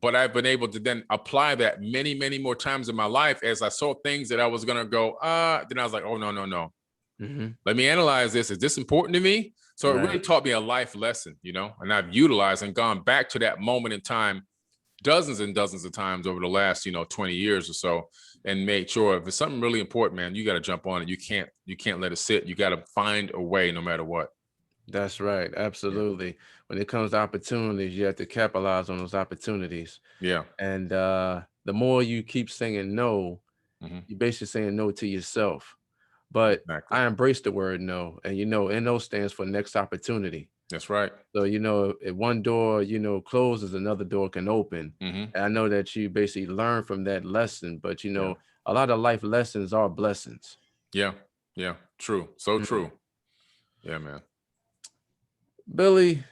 but I've been able to then apply that many, many more times in my life as I saw things that I was gonna go, then I was like, oh no. Let me analyze this. Is this important to me? So it really taught me a life lesson, and I've utilized and gone back to that moment in time dozens and dozens of times over the last, 20 years or so, and made sure if it's something really important, man, you got to jump on it. You can't let it sit. You got to find a way no matter what. That's right. Absolutely. When it comes to opportunities, you have to capitalize on those opportunities. Yeah. And the more you keep saying no, you're basically saying no to yourself. But Exactly. I embrace the word no. And, NO stands for next opportunity. That's right. So, if one door, closes, another door can open. And I know that you basically learn from that lesson, but, a lot of life lessons are blessings. Yeah. Yeah. True. So true. Yeah, man. Billy,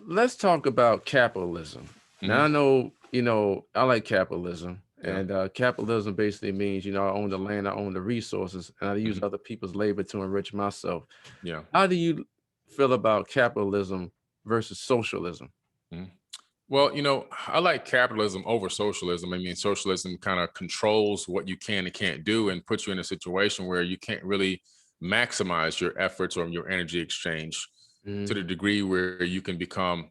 let's talk about capitalism. Now, I know, I like capitalism. And capitalism basically means, I own the land, I own the resources, and I use other people's labor to enrich myself. Yeah. How do you feel about capitalism versus socialism? Well, I like capitalism over socialism. I mean, socialism kind of controls what you can and can't do and puts you in a situation where you can't really maximize your efforts or your energy exchange to the degree where you can become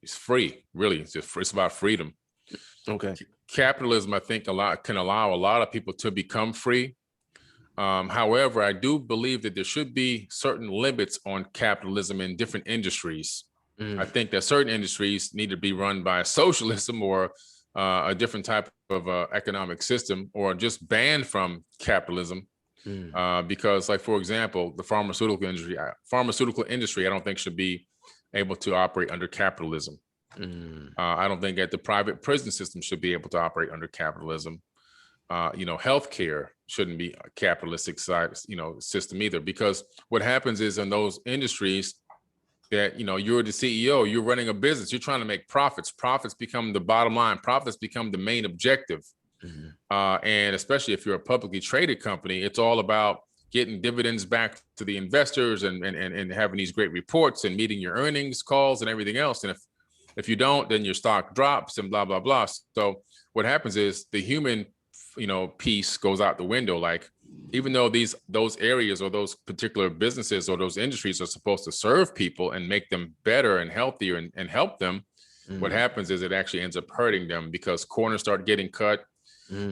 free. Really, it's about freedom. Okay. Capitalism, I think, can allow a lot of people to become free. However, I do believe that there should be certain limits on capitalism in different industries. I think that certain industries need to be run by socialism or a different type of economic system, or just banned from capitalism. Because, like, for example, the pharmaceutical industry, I don't think should be able to operate under capitalism. I don't think that the private prison system should be able to operate under capitalism. healthcare shouldn't be a capitalistic side, system either, because what happens is in those industries that, you're the CEO, you're running a business, you're trying to make profits. Profits become the bottom line. Profits become the main objective. And especially if you're a publicly traded company, it's all about getting dividends back to the investors and having these great reports and meeting your earnings calls and everything else. And if you don't, then your stock drops and blah, blah, blah. So what happens is the human, piece goes out the window. Like, even though those areas or those particular businesses or those industries are supposed to serve people and make them better and healthier and help them, what happens is it actually ends up hurting them, because corners start getting cut.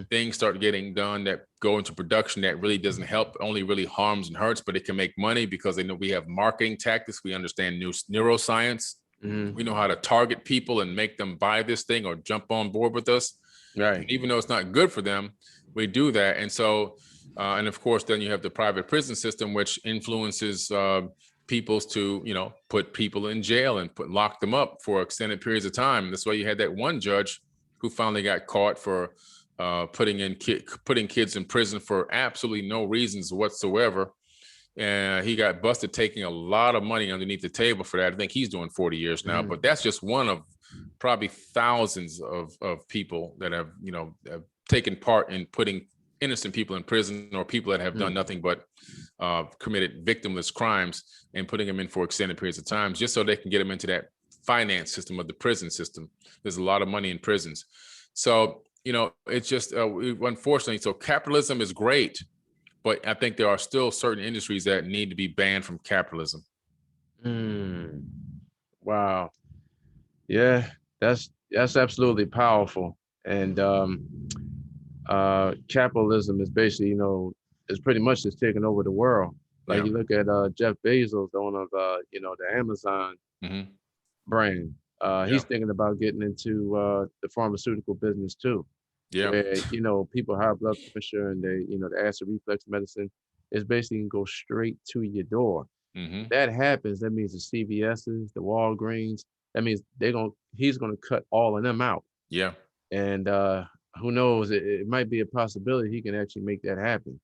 Things start getting done that go into production that really doesn't help, only really harms and hurts, but it can make money because they know we have marketing tactics. We understand neuroscience. We know how to target people and make them buy this thing or jump on board with us. Right. And even though it's not good for them, we do that. And so, and of course, then you have the private prison system, which influences people's to, put people in jail and lock them up for extended periods of time. That's why you had that one judge who finally got caught for putting kids in prison for absolutely no reasons whatsoever. And he got busted taking a lot of money underneath the table for that. I think he's doing 40 years now, but that's just one of probably thousands of people that have, have taken part in putting innocent people in prison, or people that have done nothing but committed victimless crimes, and putting them in for extended periods of time just so they can get them into that finance system of the prison system. There's a lot of money in prisons. So, it's just unfortunately, so capitalism is great, but I think there are still certain industries that need to be banned from capitalism. Wow. Yeah, that's absolutely powerful. And capitalism is basically, is pretty much just taking over the world. Like, you look at Jeff Bezos, the owner of the Amazon brand. He's thinking about getting into the pharmaceutical business too. Yeah. Where, people high blood pressure and they, the acid reflux medicine is basically can go straight to your door. That happens, that means the CVS's, the Walgreens, that means he's gonna cut all of them out. Yeah. And who knows, it might be a possibility he can actually make that happen.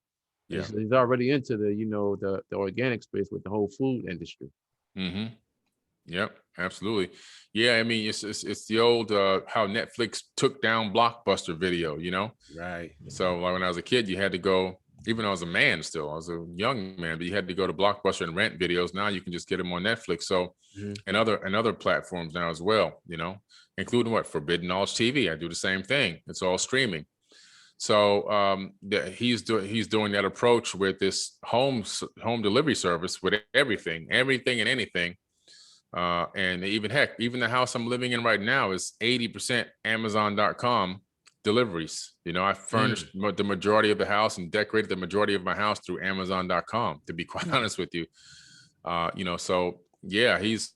Yeah. He's already into the organic space with the whole food industry. Yep, absolutely. Yeah, I mean, it's the old how Netflix took down Blockbuster Video, Right. So like when I was a kid, you had to go, even though I was a man still, I was a young man, but you had to go to Blockbuster and rent videos. Now you can just get them on Netflix. So and other platforms now as well, including what, for Bidden TV. I do the same thing. It's all streaming. So he's doing that approach with this home delivery service with everything and anything. And even the house I'm living in right now is 80% Amazon.com deliveries. I furnished the majority of the house and decorated the majority of my house through Amazon.com, to be quite honest with you. So yeah, he's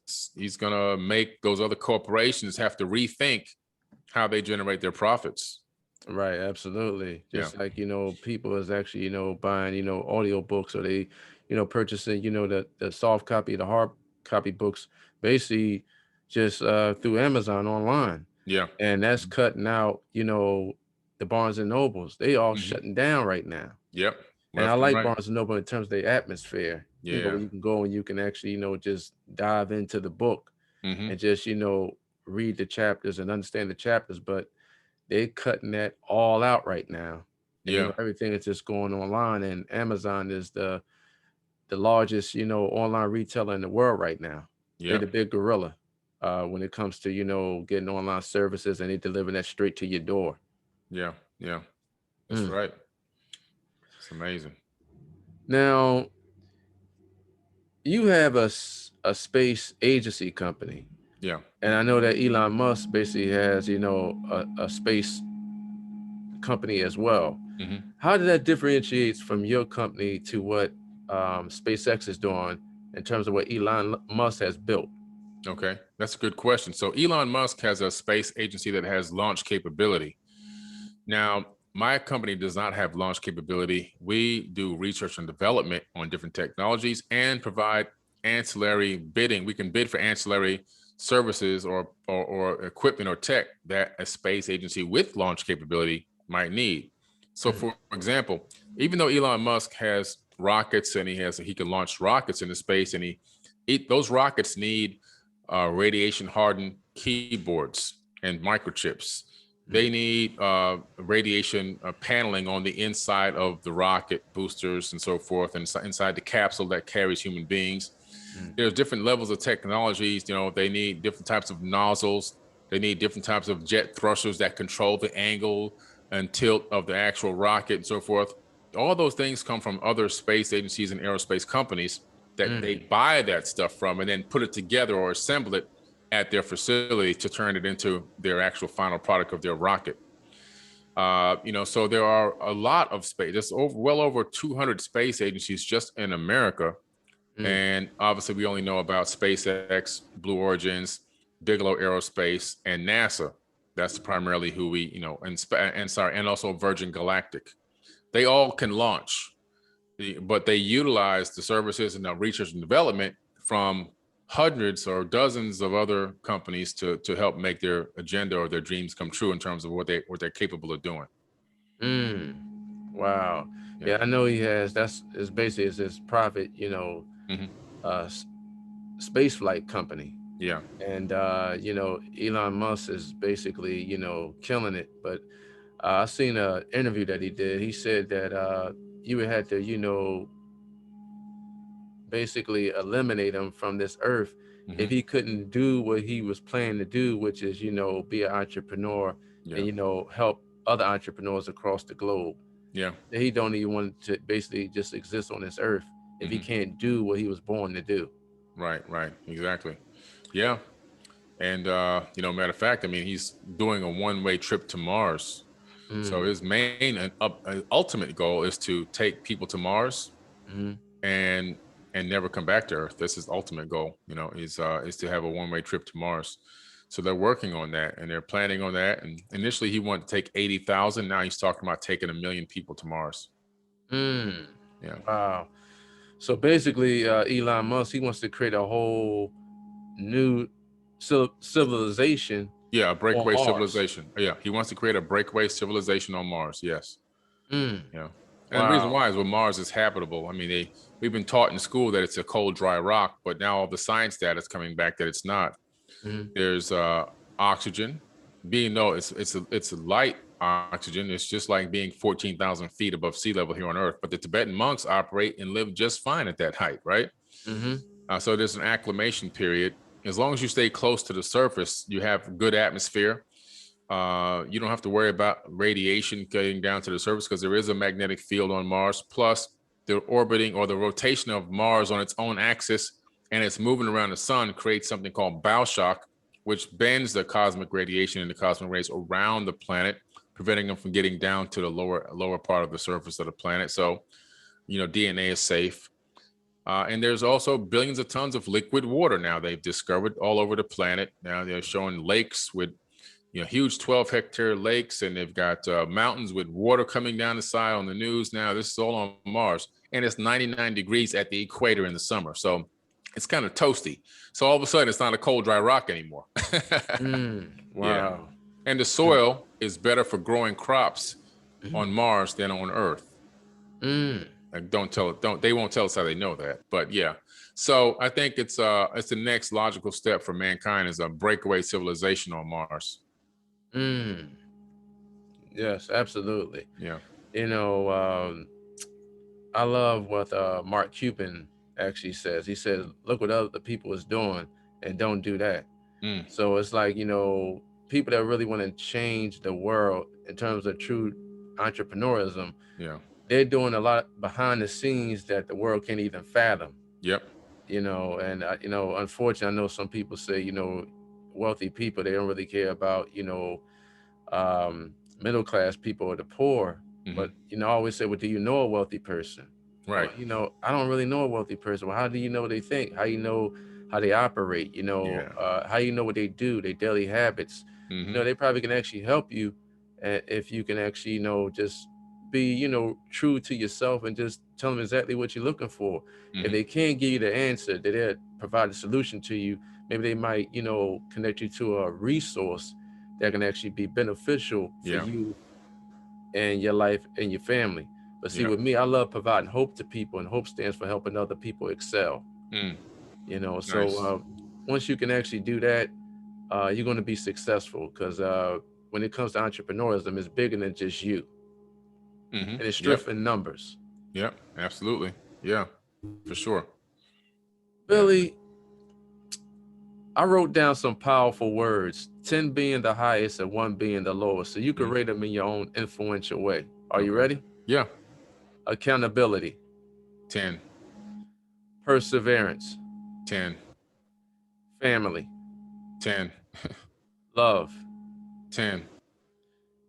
gonna make those other corporations have to rethink how they generate their profits. Right, absolutely. Just like, people is actually, buying, audio books, or they, purchasing, the soft copy, the hard copy books, basically just through Amazon online. Yeah. And that's cutting out, the Barnes and Nobles. They all shutting down right now. Yep. And I like Barnes and Noble in terms of the atmosphere. Yeah. Where you can go and you can actually, just dive into the book and just, read the chapters and understand the chapters. But they're cutting that all out right now. And, everything is just going online, and Amazon is the largest, online retailer in the world right now. They're the big gorilla when it comes to, getting online services, and they deliver that straight to your door. Yeah. That's right. It's amazing. Now, you have a space agency company. Yeah. And I know that Elon Musk basically has, a space company as well. How did that differentiate from your company to what SpaceX is doing in terms of what Elon Musk has built? Okay, that's a good question. So Elon Musk has a space agency that has launch capability. Now, my company does not have launch capability. We do research and development on different technologies and provide ancillary bidding. We can bid for ancillary services or equipment or tech that a space agency with launch capability might need. So for example, even though Elon Musk has rockets and he can launch rockets into space, and those rockets need radiation hardened keyboards and microchips. They need radiation paneling on the inside of the rocket boosters and so forth, and inside the capsule that carries human beings. There's different levels of technologies. They need different types of nozzles. They need different types of jet thrusters that control the angle and tilt of the actual rocket and so forth. All those things come from other space agencies and aerospace companies that they buy that stuff from and then put it together or assemble it at their facility to turn it into their actual final product of their rocket. So there are a lot of space. There's well over 200 space agencies just in America. And obviously we only know about SpaceX, Blue Origins, Bigelow Aerospace, and NASA. That's primarily who we, and also Virgin Galactic. They all can launch, but they utilize the services and the research and development from hundreds or dozens of other companies to help make their agenda or their dreams come true in terms of what they're capable of doing. Wow. Yeah, I know he has. It's basically his private, space flight company. Yeah. And Elon Musk is basically, killing it. But I seen an interview that he did. He said that you would have to, basically eliminate him from this earth if he couldn't do what he was planning to do, which is, be an entrepreneur and, help other entrepreneurs across the globe. Yeah. He don't even want to basically just exist on this earth if he can't do what he was born to do. Right, exactly. Yeah. And matter of fact, I mean, he's doing a one-way trip to Mars. So his main and ultimate goal is to take people to Mars and never come back to Earth. That's his ultimate goal, is to have a one-way trip to Mars. So they're working on that and they're planning on that. And initially he wanted to take 80,000. Now he's talking about taking 1 million people to Mars. Yeah. Wow. So basically, Elon Musk, he wants to create a whole new civilization. Yeah, a breakaway civilization. Yeah, he wants to create a breakaway civilization on Mars. Yes. Yeah. And the reason why is Mars is habitable. I mean, we've been taught in school that it's a cold, dry rock, but now all the science data is coming back that it's not. There's oxygen. It's a light oxygen. It's just like being 14,000 feet above sea level here on Earth. But the Tibetan monks operate and live just fine at that height, right? So there's an acclimation period. As long as you stay close to the surface, you have good atmosphere. You don't have to worry about radiation getting down to the surface because there is a magnetic field on Mars. Plus, the orbiting or the rotation of Mars on its own axis and it's moving around the sun creates something called bow shock, which bends the cosmic radiation and the cosmic rays around the planet, preventing them from getting down to the lower part of the surface of the planet. So, DNA is safe. And there's also billions of tons of liquid water now they've discovered all over the planet. Now they're showing lakes with, huge 12-hectare lakes, and they've got mountains with water coming down the side on the news. Now this is all on Mars, and it's 99 degrees at the equator in the summer. So it's kind of toasty. So all of a sudden it's not a cold, dry rock anymore. Wow. Yeah. And the soil is better for growing crops on Mars than on Earth. Like they won't tell us how they know that, but yeah. So I think it's the next logical step for mankind is a breakaway civilization on Mars. Yes, absolutely. Yeah. I love what Mark Cuban actually says. He says, look what other people is doing and don't do that. So it's like, people that really want to change the world in terms of true entrepreneurism, they're doing a lot behind the scenes that the world can't even fathom. Yep. And unfortunately, I know some people say, wealthy people, they don't really care about, middle class people or the poor. But, I always say, well, do you know a wealthy person? Right. Well, I don't really know a wealthy person. Well, how do you know what they think? How you know how they operate? How you know what they do, their daily habits? They probably can actually help you if you can actually, just be, true to yourself and just tell them exactly what you're looking for. If they can't give you the answer, they'll provide a solution to you. Maybe they might, connect you to a resource that can actually be beneficial for you and your life and your family. But see, Yeah. with me, I love providing hope to people, and hope stands for helping other people excel. Mm, So nice. once you can actually do that, you're going to be successful because when it comes to entrepreneurship, it's bigger than just you, and it's Yep. strict in numbers. Yep. Absolutely. Yeah. For sure. Yeah. Billy, I wrote down some powerful words, 10 being the highest and 1 being the lowest, so you can Mm, rate them in your own influential way. Are you okay. ready? Yeah. Accountability, 10. perseverance, 10. family, 10. love, 10.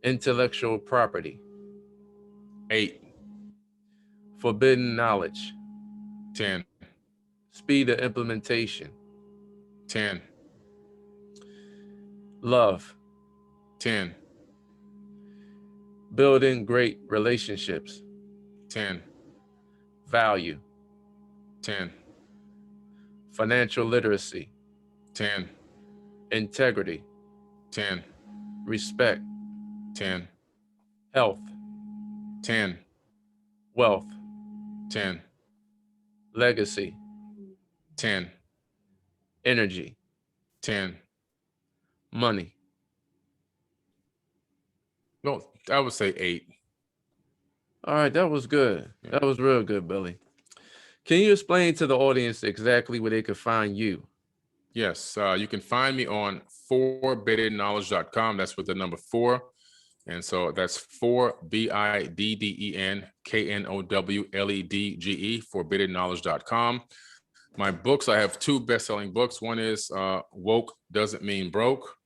intellectual property, 8. forbidden knowledge, 10. speed of implementation, 10. love, 10. building great relationships, 10. value, 10. financial literacy, 10. integrity, 10. respect, 10. health, 10. wealth, 10. legacy, 10. energy, 10. money. No, I would say 8. All right, that was good. Yeah. That was real good, Billy. Can you explain to the audience exactly where they could find you? Yes. You can find me on forbiddenknowledge.com. That's with the number 4. And so that's forbiddenknowledge, forbiddenknowledge.com. My books, I have 2 best-selling books. One is Woke Doesn't Mean Broke,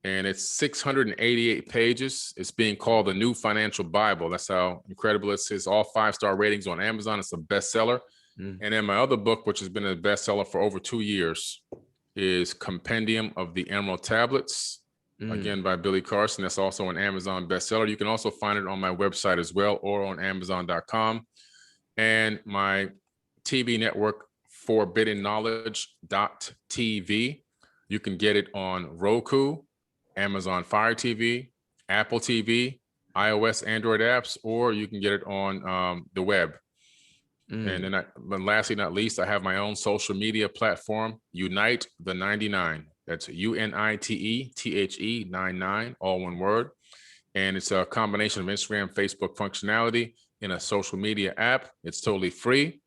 and it's 688 pages. It's being called the New Financial Bible. That's how incredible it is. It's all 5-star ratings on Amazon. It's a bestseller. And then my other book, which has been a bestseller for over 2 years, is Compendium of the Emerald Tablets, again by Billy Carson. That's also an Amazon bestseller. You can also find it on my website as well, or on Amazon.com. And my TV network, forbiddenknowledge.tv. You can get it on Roku, Amazon Fire TV, Apple TV, iOS, Android apps, or you can get it on the web. And then, but lastly, not least, I have my own social media platform, Unite the 99. That's UNITE 99, all one word. And it's a combination of Instagram, Facebook functionality in a social media app. It's totally free.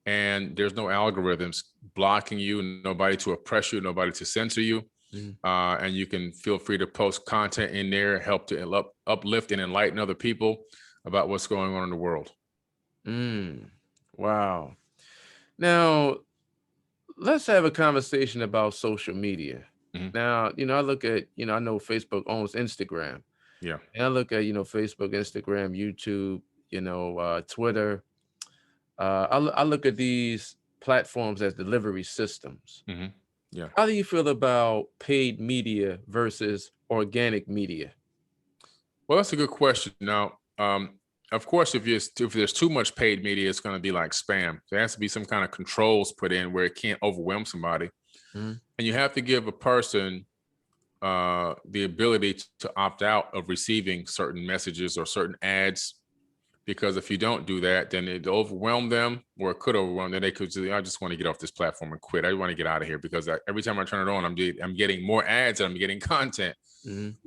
And there's no algorithms blocking you, nobody to oppress you, nobody to censor you. And you can feel free to post content in there, help to uplift and enlighten other people about what's going on in the world. Wow. Now, let's have a conversation about social media. Now, I look at, I know Facebook owns Instagram. Yeah. And I look at, Facebook, Instagram, YouTube, Twitter. I look at these platforms as delivery systems. Yeah. How do you feel about paid media versus organic media? Well, that's a good question. Now, of course, if there's too much paid media, it's going to be like spam. There has to be some kind of controls put in where it can't overwhelm somebody. And you have to give a person the ability to opt out of receiving certain messages or certain ads, because if you don't do that, then it overwhelm them, or it could overwhelm them. They could say, I just want to get off this platform and quit. I want to get out of here, because every time I turn it on, I'm getting more ads and I'm getting content.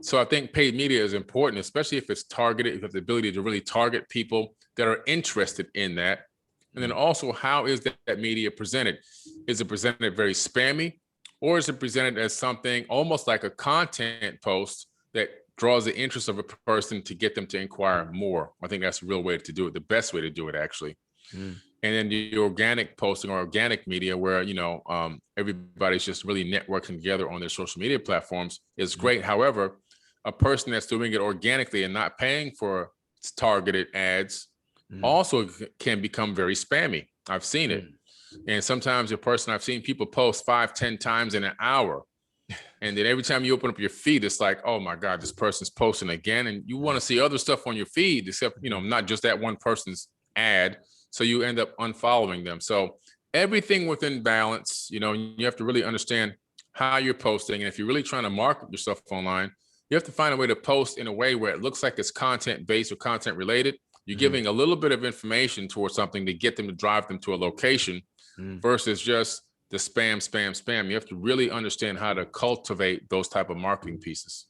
So I think paid media is important, especially if it's targeted, if you have the ability to really target people that are interested in that. And then also, how is that media presented? Is it presented very spammy, or is it presented as something almost like a content post that draws the interest of a person to get them to inquire more? I think that's a real way to do it, the best way to do it, actually. And then the organic posting or organic media, where everybody's just really networking together on their social media platforms, is great. However, a person that's doing it organically and not paying for targeted ads also can become very spammy. I've seen it. And sometimes I've seen people post 5-10 times in an hour. And then every time you open up your feed, it's like, oh my God, this person's posting again. And you want to see other stuff on your feed, except, not just that one person's ad. So you end up unfollowing them. So everything within balance, you have to really understand how you're posting. And if you're really trying to market yourself online, You have to find a way to post in a way where it looks like it's content based or content related. You're giving a little bit of information towards something to get them to drive them to a location versus just the spam, spam, spam. You have to really understand how to cultivate those type of marketing pieces.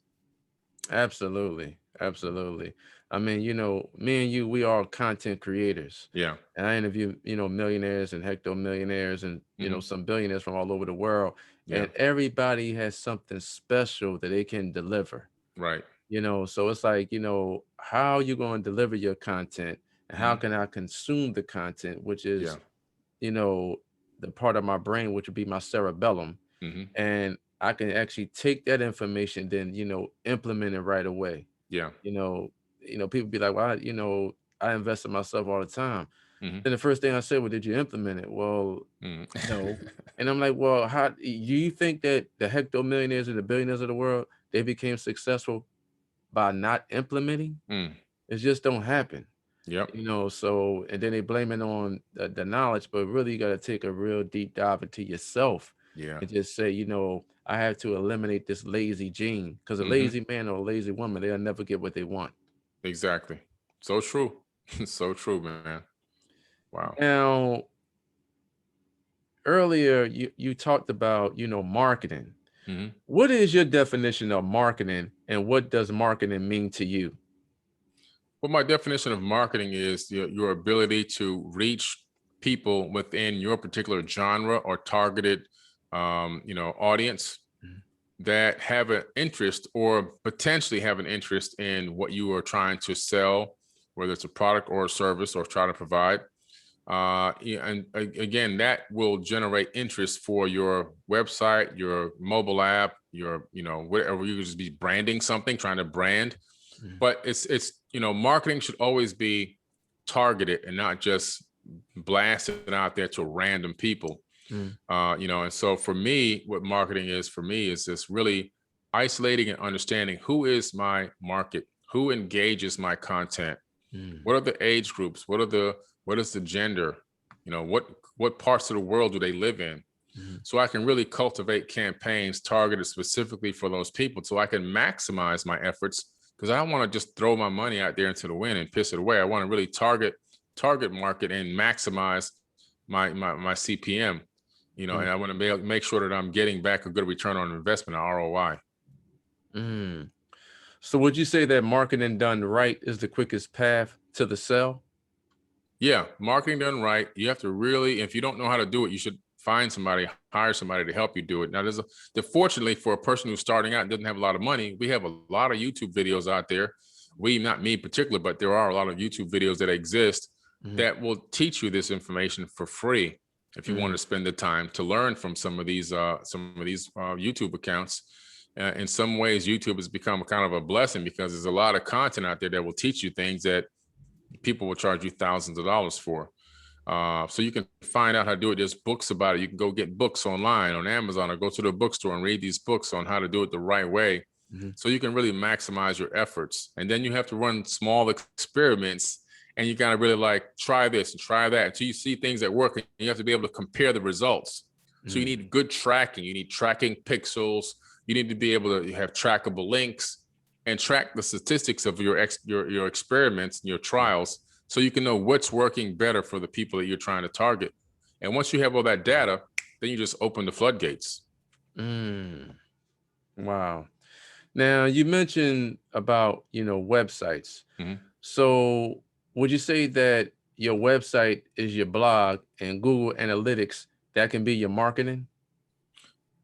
Absolutely. Absolutely. I mean, me and you, we are content creators. Yeah. And I interview, millionaires and hecto-millionaires and, some billionaires from all over the world. Yeah. And everybody has something special that they can deliver. Right. So it's like, how you going to deliver your content and how can I consume the content, which is, the part of my brain, which would be my cerebellum. And I can actually take that information, then, implement it right away. Yeah. People be like, well, I invest in myself all the time. Then the first thing I said, well, did you implement it? Well, no. And I'm like, well, how do you think that the hecto-millionaires and the billionaires of the world, they became successful by not implementing? It just don't happen. Yep. So, and then they blame it on the knowledge, but really you got to take a real deep dive into yourself. Yeah. And just say, I have to eliminate this lazy gene, because a lazy man or a lazy woman, they'll never get what they want. Exactly. So true. So true, man. Wow. Now, earlier you talked about, marketing. What is your definition of marketing, and what does marketing mean to you? Well, my definition of marketing is your ability to reach people within your particular genre or targeted, audience that have an interest or potentially have an interest in what you are trying to sell, whether it's a product or a service or try to provide. And again, that will generate interest for your website, your mobile app, your, whatever. You could just be branding something, trying to brand. But it's marketing should always be targeted and not just blasted out there to random people. And so for me, what marketing is for me is just really isolating and understanding who is my market, who engages my content, what are the age groups, what is the gender, what parts of the world do they live in? So I can really cultivate campaigns targeted specifically for those people, so I can maximize my efforts, because I don't want to just throw my money out there into the wind and piss it away. I want to really target market and maximize my CPM, and I want to make sure that I'm getting back a good return on investment, or ROI. So would you say that marketing done right is the quickest path to the sell? Yeah, marketing done right. You have to really, if you don't know how to do it, you should find somebody, hire somebody to help you do it. Now, fortunately for a person who's starting out and doesn't have a lot of money, we have a lot of YouTube videos out there. Not me in particular, but there are a lot of YouTube videos that exist that will teach you this information for free if you want to spend the time to learn from some of these YouTube accounts. In some ways, YouTube has become kind of a blessing, because there's a lot of content out there that will teach you things that people will charge you thousands of dollars for. So you can find out how to do it. There's books about it. You can go get books online on Amazon, or go to the bookstore and read these books on how to do it the right way. So you can really maximize your efforts. And then you have to run small experiments, and you gotta really try this and try that until you see things that work, and you have to be able to compare the results. So you need good tracking. You need tracking pixels. You need to be able to have trackable links and track the statistics of your experiments and your trials, so you can know what's working better for the people that you're trying to target. And once you have all that data, then you just open the floodgates. Wow. Now, you mentioned about, websites. So would you say that your website is your blog, and Google Analytics, that can be your marketing?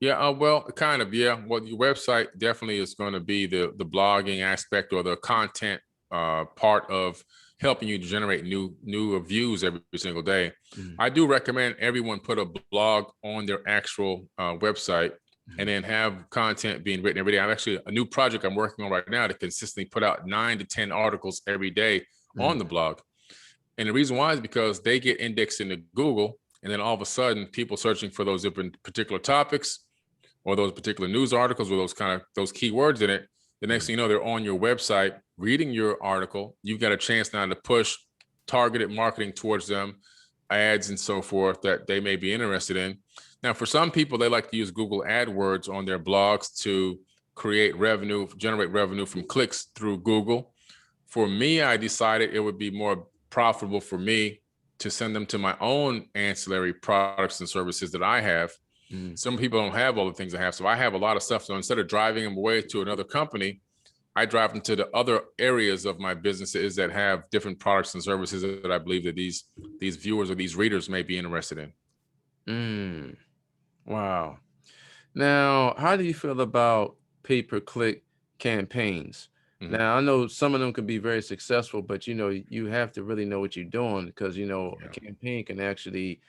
Yeah, well, kind of, yeah. Well, your website definitely is going to be the blogging aspect, or the content part of helping you generate new views every single day. I do recommend everyone put a blog on their actual website, and then have content being written every day. I'm actually a new project I'm working on right now to consistently put out 9 to 10 articles every day on the blog. And the reason why is because they get indexed into Google, and then all of a sudden people searching for those different particular topics, or those particular news articles, or those keywords in it. The next thing you know, they're on your website reading your article. You've got a chance now to push targeted marketing towards them, ads and so forth, that they may be interested in. Now, for some people, they like to use Google AdWords on their blogs to create revenue, generate revenue from clicks through Google. For me, I decided it would be more profitable for me to send them to my own ancillary products and services that I have. Some people don't have all the things I have. So I have a lot of stuff. So instead of driving them away to another company, I drive them to the other areas of my businesses that have different products and services that I believe that these viewers or these readers may be interested in. Wow. Now, how do you feel about pay-per-click campaigns? Now, I know some of them can be very successful, but you have to really know what you're doing because a campaign can actually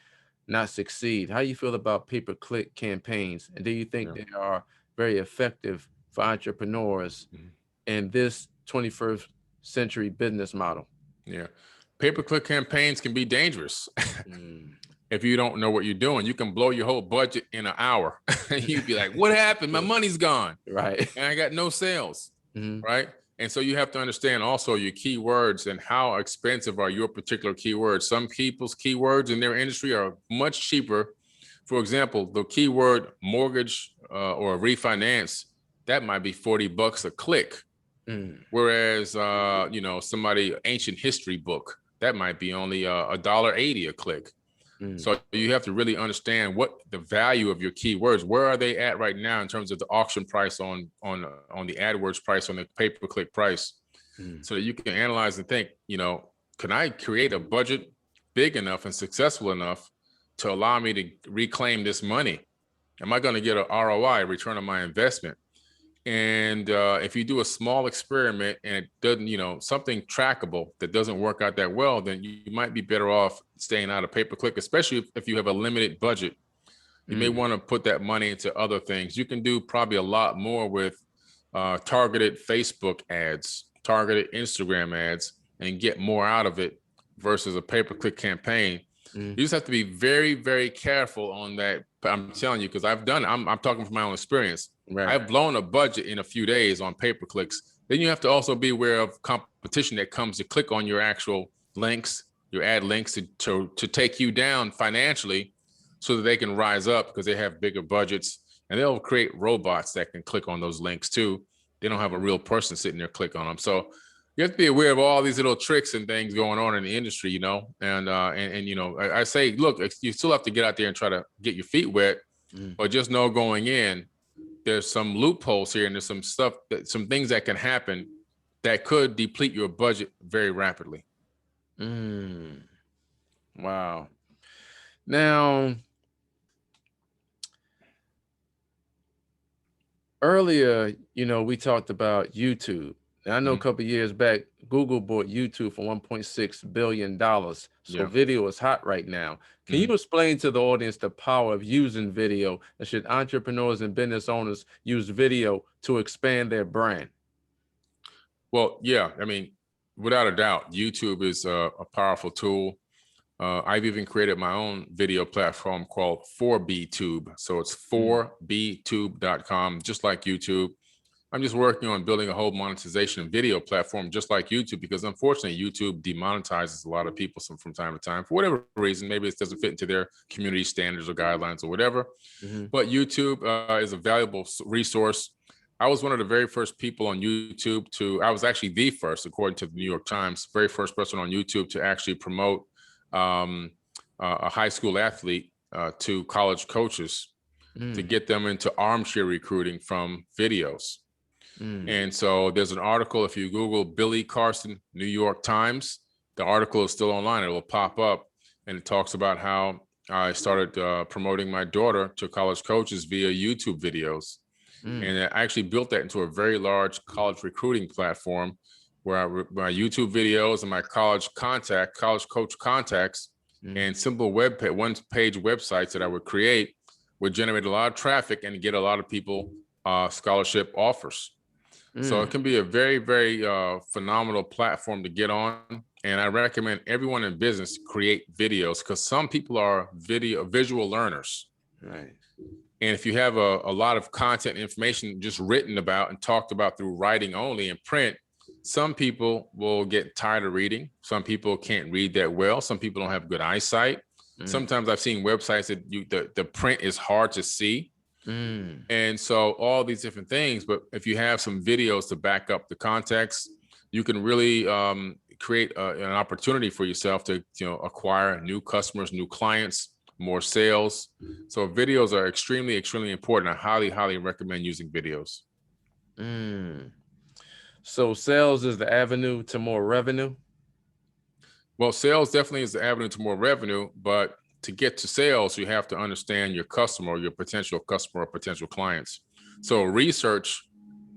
not succeed. How do you feel about pay-per-click campaigns? And do you think they are very effective for entrepreneurs in this 21st century business model? Yeah. Pay-per-click campaigns can be dangerous. If you don't know what you're doing, you can blow your whole budget in an hour. You'd be like, what happened? My money's gone. Right. And I got no sales. Right. And so you have to understand also your keywords and how expensive are your particular keywords. Some people's keywords in their industry are much cheaper. For example, the keyword mortgage or refinance, that might be $40 a click. Whereas, somebody ancient history book, that might be only $1.80 a click. So you have to really understand what the value of your keywords, where are they at right now in terms of the auction price on the AdWords price, on the pay-per-click price, so that you can analyze and think, can I create a budget big enough and successful enough to allow me to reclaim this money? Am I going to get an ROI, return on my investment? And if you do a small experiment and it doesn't, something trackable that doesn't work out that well, then you might be better off staying out of pay-per-click, especially if you have a limited budget. You may want to put that money into other things. You can do probably a lot more with targeted Facebook ads, targeted Instagram ads, and get more out of it versus a pay-per-click campaign. You just have to be very, very careful on that. I'm telling you, because I've done it. I'm talking from my own experience. Right. I've blown a budget in a few days on pay-per-clicks. Then you have to also be aware of competition that comes to click on your actual links, your ad links to take you down financially so that they can rise up because they have bigger budgets, and they'll create robots that can click on those links too. They don't have a real person sitting there click on them. So you have to be aware of all these little tricks and things going on in the industry, and I say, look, you still have to get out there and try to get your feet wet, but just know going in, there's some loopholes here and there's some stuff, some things that can happen that could deplete your budget very rapidly. Wow. Now, earlier, we talked about YouTube. Now, I know a couple of years back, Google bought YouTube for $1.6 billion. So video is hot right now. Can you explain to the audience the power of using video, and should entrepreneurs and business owners use video to expand their brand? Well, yeah, I mean, without a doubt, YouTube is a powerful tool. I've even created my own video platform called 4BTube. So it's 4btube.com, just like YouTube. I'm just working on building a whole monetization video platform just like YouTube, because unfortunately YouTube demonetizes a lot of people from time to time for whatever reason. Maybe it doesn't fit into their community standards or guidelines or whatever. But YouTube is a valuable resource. I was one of the very first people on YouTube I was actually the first, according to the New York Times, very first person on YouTube to actually promote a high school athlete to college coaches to get them into armchair recruiting from videos. And so there's an article, if you Google Billy Carson, New York Times, the article is still online. It will pop up, and it talks about how I started promoting my daughter to college coaches via YouTube videos. And I actually built that into a very large college recruiting platform where my YouTube videos and my college coach contacts and simple one-page websites that I would create would generate a lot of traffic and get a lot of people scholarship offers. So it can be a very, very phenomenal platform to get on. And I recommend everyone in business create videos, because some people are visual learners. Right. And if you have a lot of content information just written about and talked about through writing only and print, some people will get tired of reading. Some people can't read that well. Some people don't have good eyesight. Sometimes I've seen websites that the print is hard to see. Mm. And so all these different things, but if you have some videos to back up the context, you can really create an opportunity for yourself to, acquire new customers, new clients, more sales. So videos are extremely, extremely important. I highly, highly recommend using videos. Mm. So sales is the avenue to more revenue? Well, sales definitely is the avenue to more revenue, but to get to sales, you have to understand your customer, your potential customer or potential clients. So research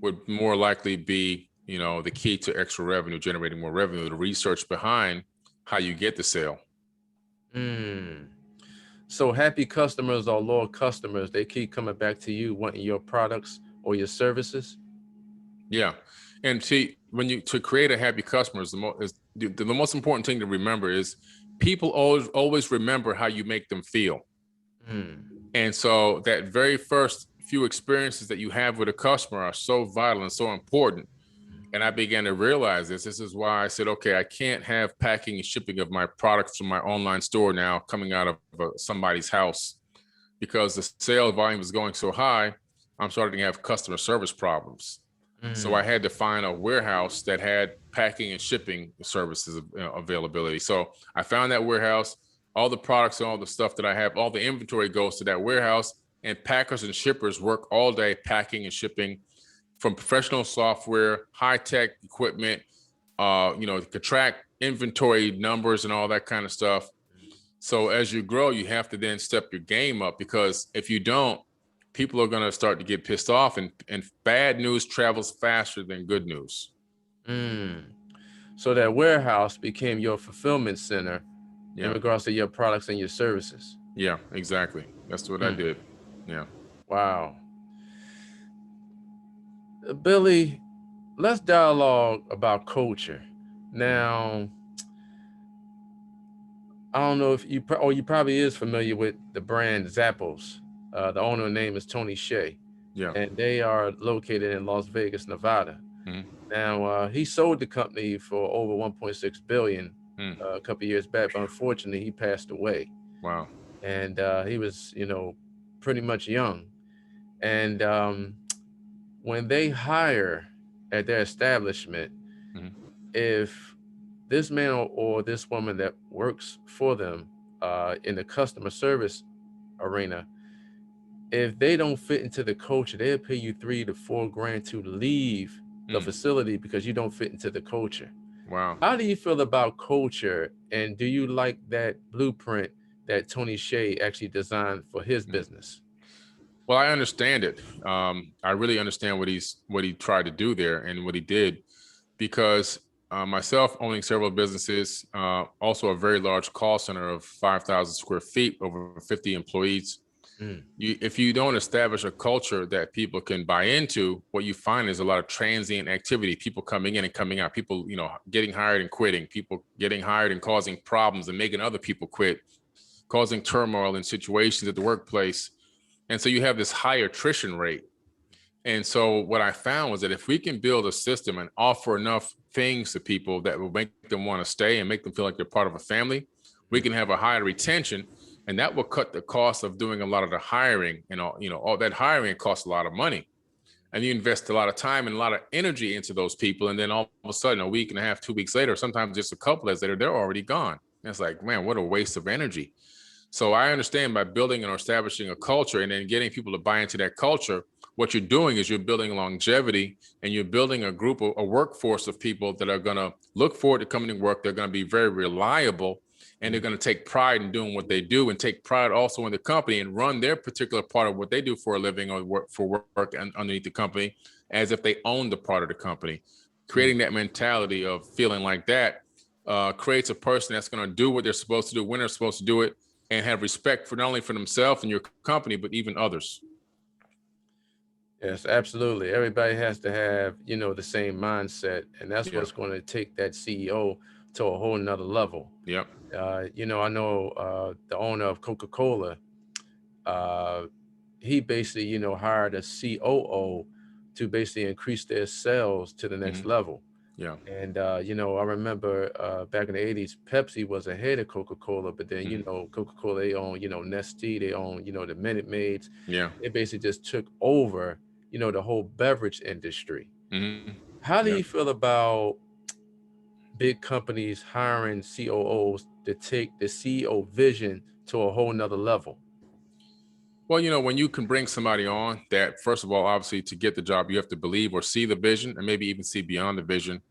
would more likely be, the key to extra revenue, generating more revenue, the research behind how you get the sale. Mm. So happy customers or loyal customers, they keep coming back to you wanting your products or your services? Yeah. And to create a happy customer is the most important thing to remember is people always remember how you make them feel. Mm. And so that very first few experiences that you have with a customer are so vital and so important. And I began to realize this. This is why I said, okay, I can't have packing and shipping of my products from my online store now coming out of somebody's house, because the sales volume is going so high. I'm starting to have customer service problems. So I Mm. had to find a warehouse that had packing and shipping services availability. So I found that warehouse. All the products and all the stuff that I have, all the inventory goes to that warehouse, and packers and shippers work all day packing and shipping from professional software, high-tech equipment, to track inventory numbers and all that kind of stuff. So as you grow, you have to then step your game up, because if you don't, people are going to start to get pissed off, and bad news travels faster than good news. Mm. So that warehouse became your fulfillment center in Yeah. regards to your products and your services. Yeah, exactly. That's what I Mm. did. Yeah. Wow. Billy, let's dialogue about culture. Now, I don't know if you probably is familiar with the brand Zappos. The owner name is Tony Hsieh, Yeah. and they are located in Las Vegas, Nevada. Mhm. Now, he sold the company for over 1.6 billion Mm. a couple years back, but unfortunately, he passed away, Wow. and he was, pretty much young. And when they hire at their establishment, Mhm. if this man or this woman that works for them in the customer service arena, if they don't fit into the culture, they'll pay you $3 to $4 grand to leave the Mm. facility because you don't fit into the culture. Wow. How do you feel about culture, and do you like that blueprint that Tony Hsieh actually designed for his Mm. business? Well, I understand it. I really understand what he tried to do there and what he did, because myself owning several businesses, also a very large call center of 5,000 square feet, over 50 employees. Mm. If you don't establish a culture that people can buy into, what you find is a lot of transient activity, people coming in and coming out, people, getting hired and quitting, people getting hired and causing problems and making other people quit, causing turmoil in situations at the workplace. And so you have this high attrition rate. And so what I found was that if we can build a system and offer enough things to people that will make them want to stay and make them feel like they're part of a family, we can have a higher retention, and that will cut the cost of doing a lot of the hiring. And all that hiring costs a lot of money. And you invest a lot of time and a lot of energy into those people. And then all of a sudden, a week and a half, 2 weeks later, sometimes just a couple days later, they're already gone. And it's like, man, what a waste of energy. So I understand by building or establishing a culture and then getting people to buy into that culture, what you're doing is you're building longevity, and you're building a workforce of people that are going to look forward to coming to work. They're going to be very reliable, and they're going to take pride in doing what they do, and take pride also in the company, and run their particular part of what they do for a living or work and underneath the company as if they own the part of the company. Creating that mentality of feeling like that creates a person that's going to do what they're supposed to do when they're supposed to do it, and have respect for not only for themselves and your company, but even others. Yes, absolutely. Everybody has to have, the same mindset, and that's Yeah. what's going to take that CEO to a whole nother level. Yep. I know the owner of Coca-Cola, uh, he basically, hired a COO to basically increase their sales to the next Hmm. level. Yeah. And I remember back in the '80s, Pepsi was ahead of Coca-Cola, but then Mhm. Coca-Cola, they own Nestle, they own the Minute Maids. Yeah. They basically just took over the whole beverage industry. Mhm. How do Yeah. you feel about big companies hiring COOs to take the CEO vision to a whole nother level? Well, when you can bring somebody on that, first of all, obviously to get the job, you have to believe or see the vision and maybe even see beyond the vision.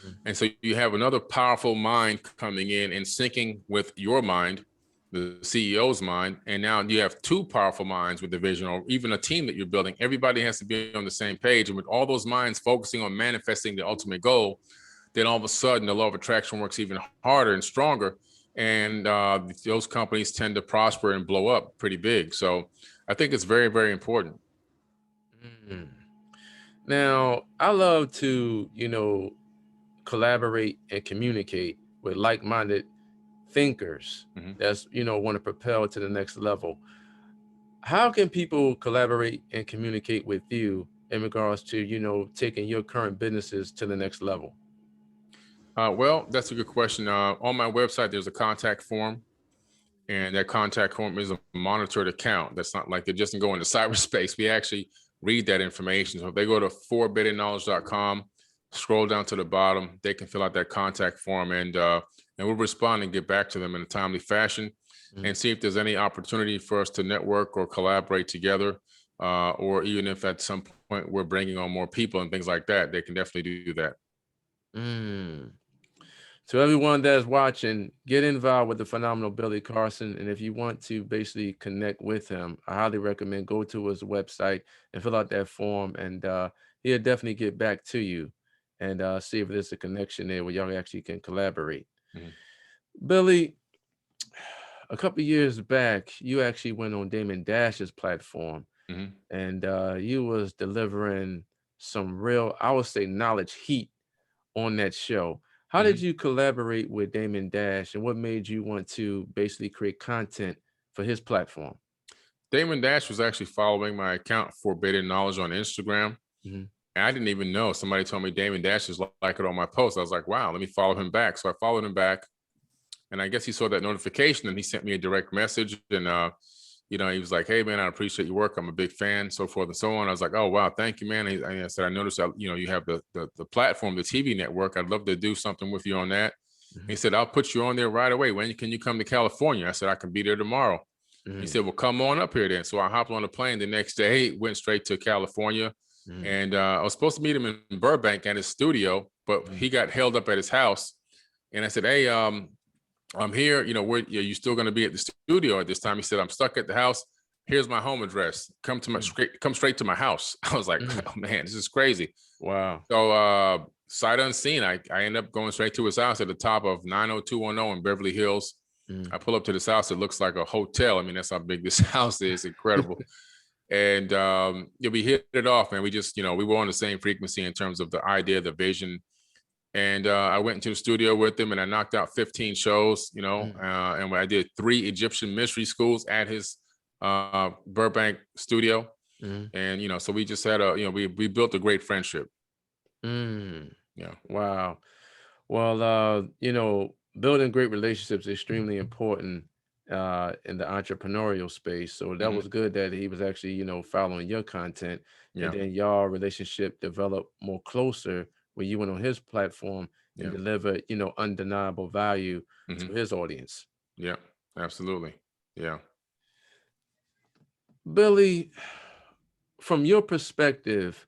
Mhm. And so you have another powerful mind coming in and syncing with your mind, the CEO's mind. And now you have two powerful minds with the vision, or even a team that you're building. Everybody has to be on the same page. And with all those minds focusing on manifesting the ultimate goal, then all of a sudden the law of attraction works even harder and stronger. And those companies tend to prosper and blow up pretty big. So I think it's very, very important. Mm. Now, I love to, collaborate and communicate with like-minded thinkers Mhm. that's, want to propel to the next level. How can people collaborate and communicate with you in regards to, taking your current businesses to the next level? Well, that's a good question. On my website, there's a contact form, and that contact form is a monitored account. That's not like it just go into cyberspace. We actually read that information. So if they go to forbiddenknowledge.com, scroll down to the bottom, they can fill out that contact form, and we'll respond and get back to them in a timely fashion, Mm. and see if there's any opportunity for us to network or collaborate together, or even if at some point we're bringing on more people and things like that, they can definitely do that. Mm. To everyone that's watching, get involved with the phenomenal Billy Carson. And if you want to basically connect with him, I highly recommend go to his website and fill out that form. And he'll definitely get back to you and see if there's a connection there where y'all actually can collaborate. Mhm. Billy, a couple years back, you actually went on Damon Dash's platform Mhm. and you was delivering some real, I would say, knowledge heat on that show. How did Mhm. you collaborate with Damon Dash and what made you want to basically create content for his platform? Damon Dash was actually following my account for Bidden Knowledge on Instagram. Mhm. And I didn't even know. Somebody told me Damon Dash is like it on my post. I was like, wow, let me follow him back. So I followed him back. And I guess he saw that notification and he sent me a direct message. And, he was like, hey, man, I appreciate your work. I'm a big fan, so forth and so on. I was like, oh, wow, thank you, man. I said, I noticed, you have the platform, the TV network. I'd love to do something with you on that. He Mhm. said, I'll put you on there right away. When can you come to California? I said, I can be there tomorrow. He Mhm. said, well, come on up here then. So I hopped on a plane the next day, went straight to California. Mhm. And I was supposed to meet him in Burbank at his studio, but Mhm. he got held up at his house. And I said, hey, I'm here. You still going to be at the studio at this time? He said, I'm stuck at the house. Here's my home address. Mhm. Come straight to my house. I was like, Mhm. oh man, this is crazy. Wow. So sight unseen, I ended up going straight to his house at the top of 90210 in Beverly Hills. Mhm. I pull up to this house. It looks like a hotel. I mean, that's how big this house is. Incredible. And we hit it off, man. We just, we were on the same frequency in terms of the idea, the vision. And I went into the studio with him and I knocked out 15 shows, Mhm. and I did 3 Egyptian mystery schools at his Burbank studio. Mhm. And, so we just had we built a great friendship. Mm. Yeah. Wow. Well, building great relationships is extremely important in the entrepreneurial space. So that Hmm. was good that he was actually, following your content, and Yeah. then y'all relationship developed more closer when you went on his platform and Yeah. delivered, undeniable value to Hmm. his audience. Yeah. Absolutely. Yeah. Billy, from your perspective,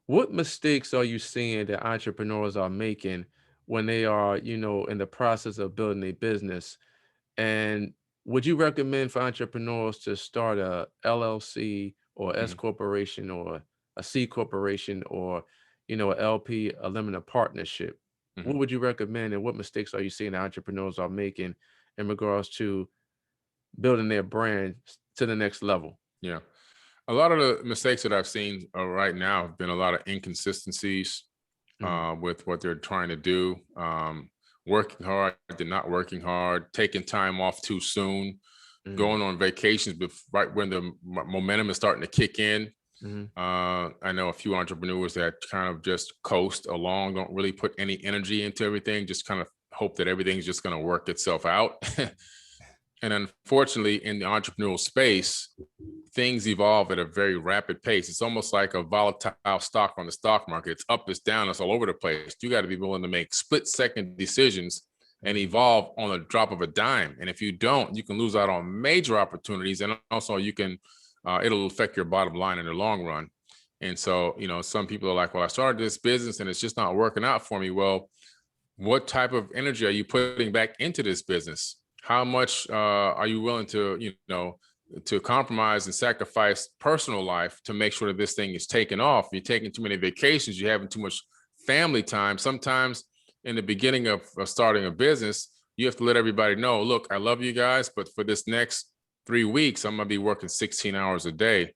what mistakes are you seeing that entrepreneurs are making when they are, in the process of building a business? And would you recommend for entrepreneurs to start a LLC or S Hmm. corporation or a C corporation or, a LP, a limited partnership? What Hmm. would you recommend and what mistakes are you seeing that entrepreneurs are making in regards to building their brand to the next level? Yeah. A lot of the mistakes that I've seen right now have been a lot of inconsistencies Mm, with what they're trying to do. Working hard, they're not working hard, taking time off too soon, mm, going on vacations right when the momentum is starting to kick in. Mhm. I know a few entrepreneurs that kind of just coast along, don't really put any energy into everything, just kind of hope that everything's just going to work itself out. And unfortunately, in the entrepreneurial space, things evolve at a very rapid pace. It's almost like a volatile stock on the stock market. It's up, it's down, it's all over the place. You got to be willing to make split-second decisions and evolve on a drop of a dime. And if you don't, you can lose out on major opportunities, and also you can it'll affect your bottom line in the long run. And so, some people are like, well, I started this business and it's just not working out for me. Well, what type of energy are you putting back into this business? How much are you willing to, to compromise and sacrifice personal life to make sure that this thing is taken off? You're taking too many vacations, you're having too much family time. Sometimes in the beginning of starting a business, you have to let everybody know, look, I love you guys, but for this next 3 weeks, I'm going to be working 16 hours a day.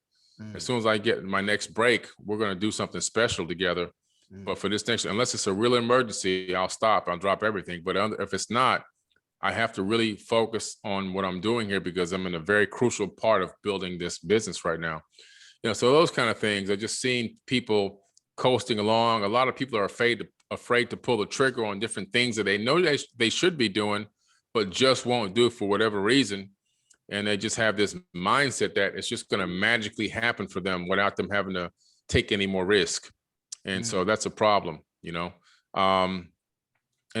As soon as I get my next break, we're going to do something special together. But for this next, unless it's a real emergency, I'll stop, I'll drop everything. But if it's not, I have to really focus on what I'm doing here, because I'm in a very crucial part of building this business right now. So those kind of things, I just seen people coasting along. A lot of people are afraid to pull the trigger on different things that they know they should be doing, but just won't do for whatever reason. And they just have this mindset that it's just going to magically happen for them without them having to take any more risk. And so that's a problem. And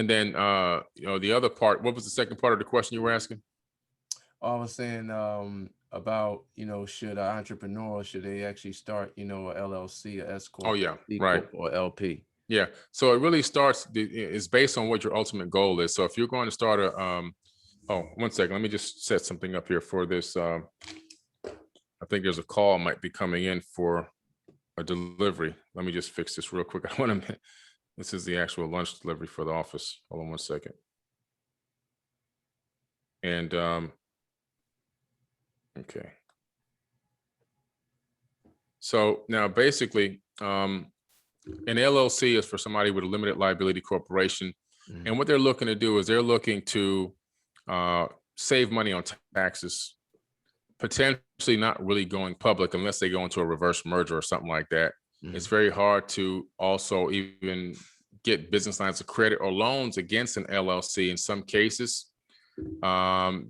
then, the other part, what was the second part of the question you were asking? I was saying about, should an entrepreneur, should they actually start, a LLC, a S Oh, corp, yeah, C right. corp, or LP? Yeah. So it really it's based on what your ultimate goal is. So if you're going to start oh, 1 second, let me just set something up here for this. I think there's a call might be coming in for a delivery. Let me just fix this real quick. I want to, this is the actual lunch delivery for the office. Hold on 1 second. And, okay. So now basically, an LLC is for somebody with a limited liability corporation. And what they're looking to do is they're looking to save money on taxes, potentially not really going public unless they go into a reverse merger or something like that. It's very hard to also even get business lines of credit or loans against an LLC in some cases,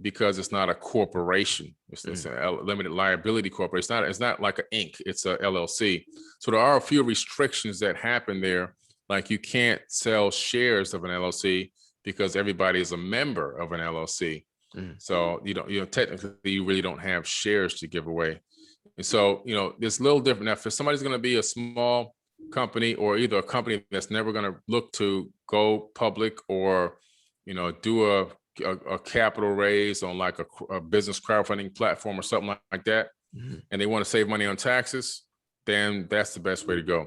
because it's not a corporation. It's a limited liability corporation. It's not like an Inc. It's a LLC. So there are a few restrictions that happen there. Like you can't sell shares of an LLC because everybody is a member of an LLC. So technically you really don't have shares to give away. And so, it's a little different. Now, if somebody's going to be a small company, or either a company that's never going to look to go public, or, do a capital raise on like a business crowdfunding platform or something like that, and they want to save money on taxes, then that's the best way to go.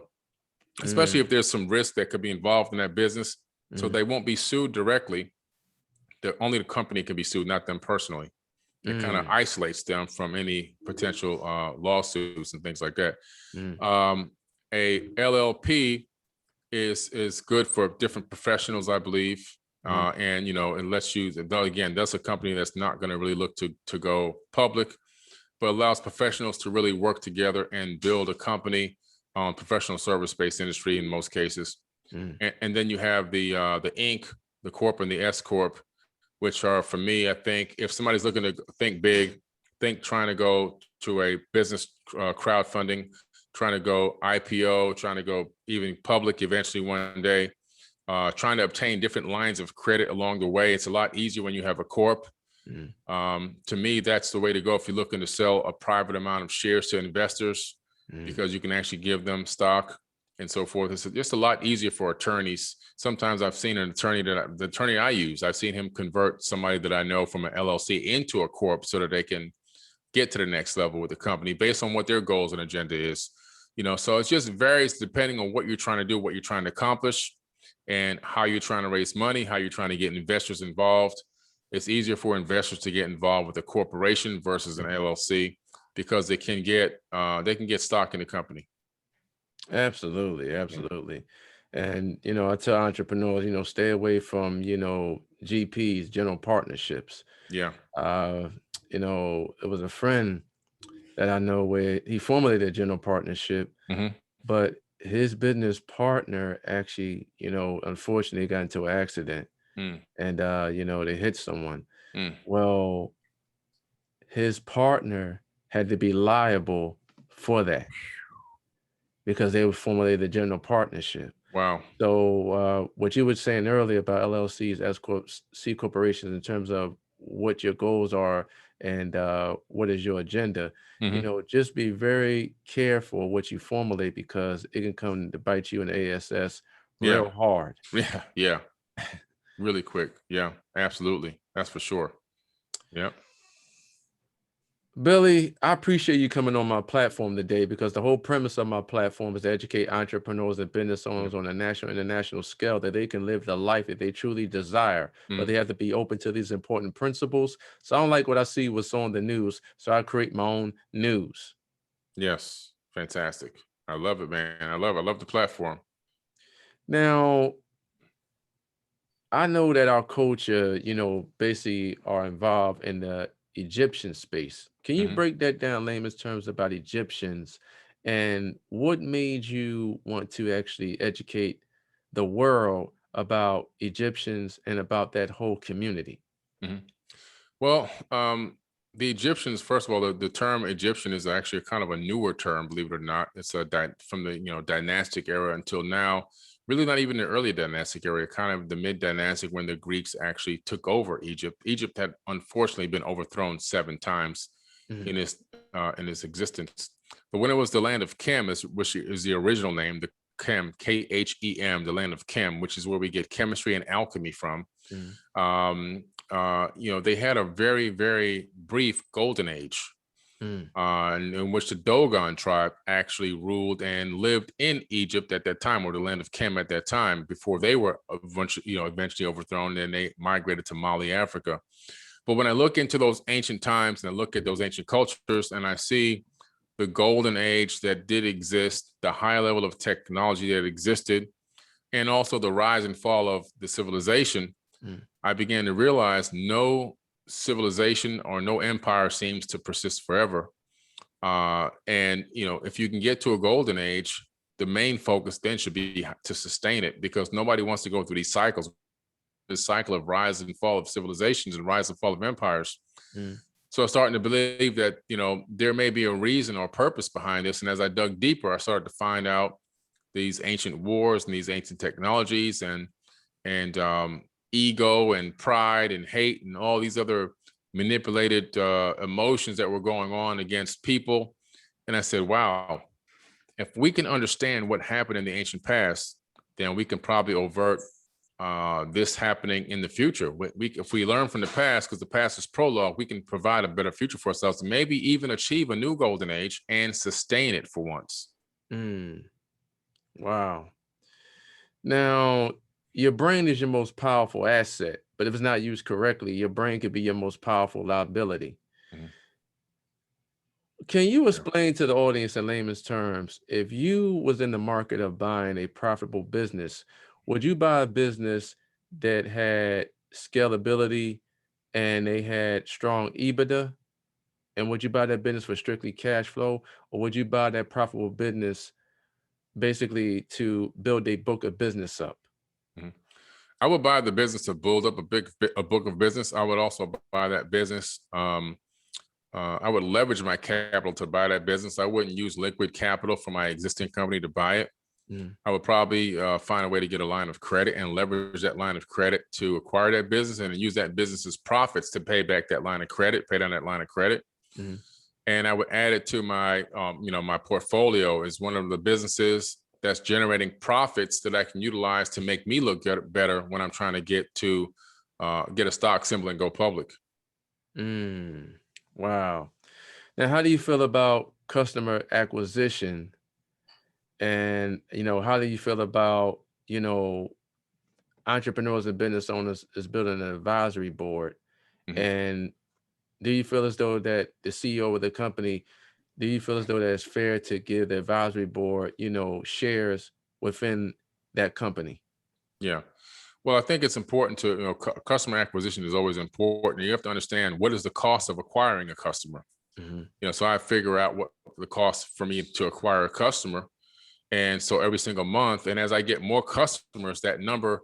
Especially if there's some risk that could be involved in that business. So they won't be sued directly. Only the company can be sued, not them personally. It kind of isolates them from any potential lawsuits and things like that. A LLP is good for different professionals, I believe. And, it lets you, again, that's a company that's not going to really look to go public, but allows professionals to really work together and build a company on professional service-based industry in most cases. And then you have the Inc., the Corp, and the S Corp, which are, for me, I think if somebody's looking to think big, trying to go to a business crowdfunding, trying to go IPO, trying to go even public eventually one day, trying to obtain different lines of credit along the way. It's a lot easier when you have a corp. To me, that's the way to go if you're looking to sell a private amount of shares to investors, because you can actually give them stock and so forth. It's just a lot easier for attorneys. Sometimes I've seen an attorney the attorney I use, I've seen him convert somebody that I know from an LLC into a corp so that they can get to the next level with the company based on what their goals and agenda is. So it just varies depending on what you're trying to do, what you're trying to accomplish, and how you're trying to raise money, how you're trying to get investors involved. It's easier for investors to get involved with a corporation versus an LLC, because they can get stock in the company. Absolutely. And, I tell entrepreneurs, stay away from, GPs, general partnerships. Yeah. It was a friend that I know where he formulated a general partnership, Hmm. but his business partner actually, unfortunately got into an accident Mm, and they hit someone. mm. Well, his partner had to be liable for that because they would formulate a general partnership. Wow. So what you were saying earlier about LLCs, S corps, C corporations, in terms of what your goals are and what is your agenda, Hmm. just be very careful what you formulate because it can come to bite you in the ASS Yeah. real hard. Yeah. Yeah. Really quick. Yeah. Absolutely. That's for sure. Yeah. Billy, I appreciate you coming on my platform today because the whole premise of my platform is to educate entrepreneurs and business owners Yep. on a national and international scale that they can live the life that they truly desire, but Mm. they have to be open to these important principles. So I don't like what I see what's on the news, so I create my own news. Yes. Fantastic. I love it, man. I love the platform. Now, I know that our culture, basically are involved in the Egyptian space. Can you Hmm. break that down, layman's terms, about Egyptians and what made you want to actually educate the world about Egyptians and about that whole community? Hmm. Well, the Egyptians, first of all, the term Egyptian is actually kind of a newer term, believe it or not. It's from the dynastic era until now. Really, not even the early dynastic era, kind of the mid dynastic when the Greeks actually took over Egypt. Egypt had unfortunately been overthrown 7 times Mhm, in its existence. But when it was the land of Chem, which is the original name, the Chem, Khem, the land of Chem, which is where we get chemistry and alchemy from. mhm, They had a very, very brief golden age, mhm, in which the Dogon tribe actually ruled and lived in Egypt at that time, or the land of Chem at that time, before they were eventually overthrown. And they migrated to Mali, Africa. But when I look into those ancient times and I look at those ancient cultures, and I see the golden age that did exist, the high level of technology that existed, and also the rise and fall of the civilization, mhm, I began to realize no civilization or no empire seems to persist forever. And if you can get to a golden age, the main focus then should be to sustain it, because nobody wants to go through these cycles, this cycle of rise and fall of civilizations and rise and fall of empires. mhm, So I'm starting to believe that there may be a reason or purpose behind this. And as I dug deeper, I started to find out these ancient wars and these ancient technologies and ego and pride and hate and all these other manipulated emotions that were going on against people. And I said, wow, if we can understand what happened in the ancient past, then we can probably avert this happening in the future. If we learn from the past, because the past is prologue, we can provide a better future for ourselves, and maybe even achieve a new golden age and sustain it for once. mhm. Wow. Now, your brain is your most powerful asset, but if it's not used correctly, your brain could be your most powerful liability. Mhm. Can you Yeah. explain to the audience in layman's terms, if you was in the market of buying a profitable business, would you buy a business that had scalability and they had strong EBITDA? And would you buy that business for strictly cash flow? Or would you buy that profitable business basically to build a book of business up? Mhm. I would buy the business to build up a book of business. I would also buy that business. I would leverage my capital to buy that business. I wouldn't use liquid capital for my existing company to buy it. Mm, I would probably find a way to get a line of credit and leverage that line of credit to acquire that business and use that business's profits to pay back that line of credit, pay down that line of credit. mm, And I would add it to my portfolio as one of the businesses that's generating profits that I can utilize to make me look better when I'm trying to get a stock symbol and go public. mm. Wow. Now, how do you feel about customer acquisition? And, how do you feel about, you know, entrepreneurs and business owners is building an advisory board? Mhm. And do you feel as though that the CEO of the company, do you feel as though that it's fair to give the advisory board, shares within that company? Yeah. Well, I think it's important customer acquisition is always important. You have to understand, what is the cost of acquiring a customer? So I figure out what the cost for me to acquire a customer. And so every single month, and as I get more customers, that number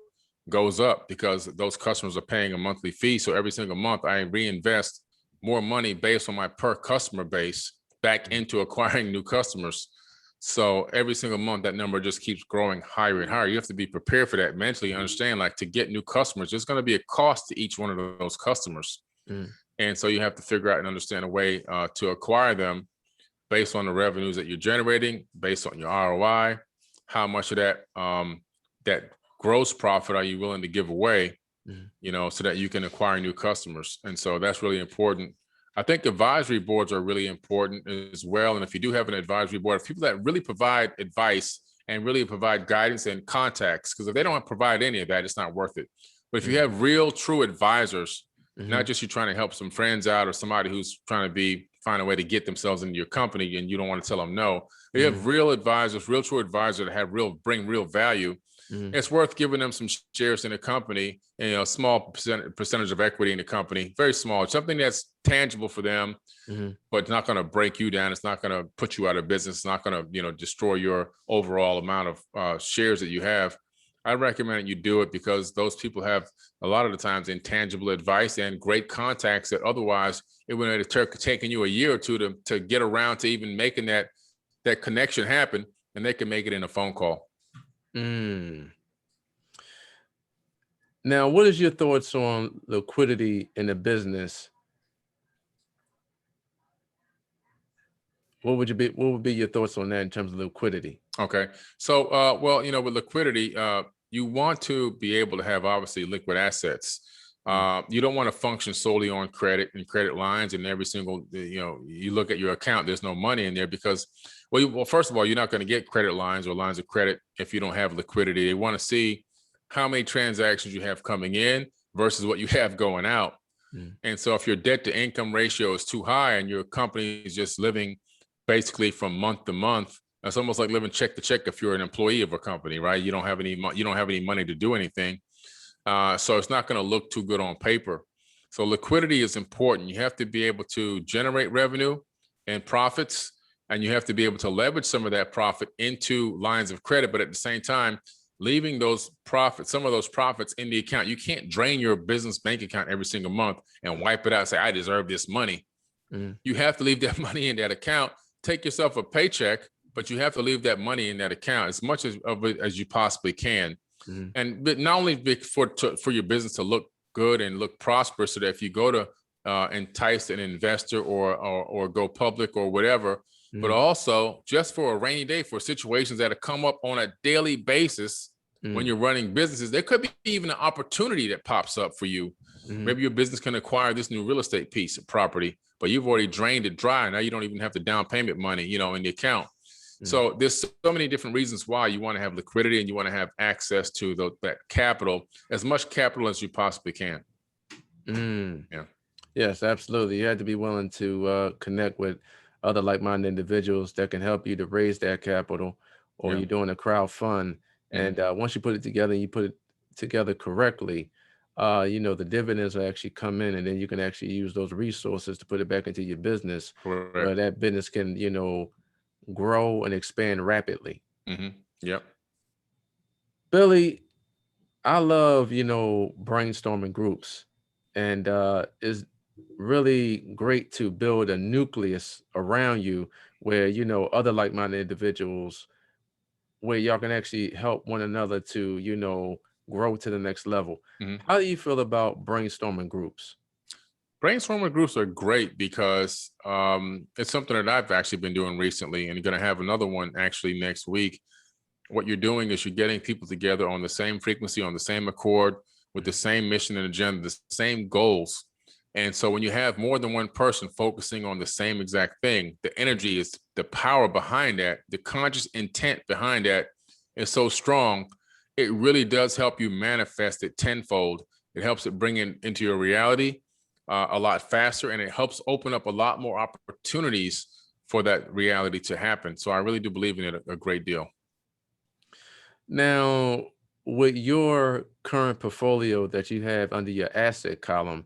goes up because those customers are paying a monthly fee. So every single month I reinvest more money based on my per customer base back into acquiring new customers. So every single month that number just keeps growing higher and higher. You have to be prepared for that mentally, understand like to get new customers, there's going to be a cost to each one of those customers. And so you have to figure out and understand a way to acquire them based on the revenues that you're generating, based on your ROI, how much of that that gross profit are you willing to give away, so that you can acquire new customers. And so that's really important. I think advisory boards are really important as well. And if you do have an advisory board, people that really provide advice and really provide guidance and contacts, because if they don't provide any of that, it's not worth it. But if you have real, true advisors, not just you trying to help some friends out or somebody who's trying to find a way to get themselves into your company and you don't want to tell them no. They have real advisors, real true advisors that have bring real value. It's worth giving them some shares in the company, and a small percentage of equity in the company, very small, something that's tangible for them, but it's not going to break you down. It's not going to put you out of business. It's not going to, destroy your overall amount of shares that you have. I recommend you do it because those people have a lot of the times intangible advice and great contacts that otherwise it would have taken you a year or two to get around to even making that connection happen, and they can make it in a phone call. Now, what is your thoughts on liquidity in a business? What would be your thoughts on that in terms of liquidity? Okay. So, with liquidity, you want to be able to have obviously liquid assets. You don't want to function solely on credit and credit lines, and every single, you look at your account, there's no money in there because, first of all, you're not going to get credit lines or lines of credit if you don't have liquidity. They want to see how many transactions you have coming in versus what you have going out. And so if your debt to income ratio is too high and your company is just living basically from month to month, it's almost like living check to check if you're an employee of a company, right? You don't have any money to do anything. So it's not going to look too good on paper. So liquidity is important. You have to be able to generate revenue and profits, and you have to be able to leverage some of that profit into lines of credit, but at the same time, leaving some of those profits in the account. You can't drain your business bank account every single month and wipe it out and say, I deserve this money. You have to leave that money in that account, take yourself a paycheck, but you have to leave that money in that account as much of it as you possibly can. But not only for your business to look good and look prosperous, so that if you go to entice an investor or go public or whatever, but also just for a rainy day, for situations that come up on a daily basis when you're running businesses. There could be even an opportunity that pops up for you. Maybe your business can acquire this new real estate piece of property, but you've already drained it dry. Now you don't even have the down payment money, in the account. So there's so many different reasons why you want to have liquidity and you want to have access to that capital, as much capital as you possibly can. Yeah. Yes, absolutely. You have to be willing to connect with other like-minded individuals that can help you to raise that capital, or you're doing a crowd fund. And once you put it together and you put it together correctly, the dividends will actually come in, and then you can actually use those resources to put it back into your business. Correct. Where that business can, grow and expand rapidly. Yep. Billy, I love, brainstorming groups, and it's really great to build a nucleus around you where, other like-minded individuals, where y'all can actually help one another to, grow to the next level. How do you feel about brainstorming groups? Brainstorming groups are great because it's something that I've actually been doing recently, and you're going to have another one actually next week. What you're doing is you're getting people together on the same frequency, on the same accord, with the same mission and agenda, the same goals. And so when you have more than one person focusing on the same exact thing, the energy is the power behind that, the conscious intent behind that is so strong. It really does help you manifest it tenfold. It helps it bring it into your reality a lot faster, and it helps open up a lot more opportunities for that reality to happen. So I really do believe in it a great deal. Now, with your current portfolio that you have under your asset column,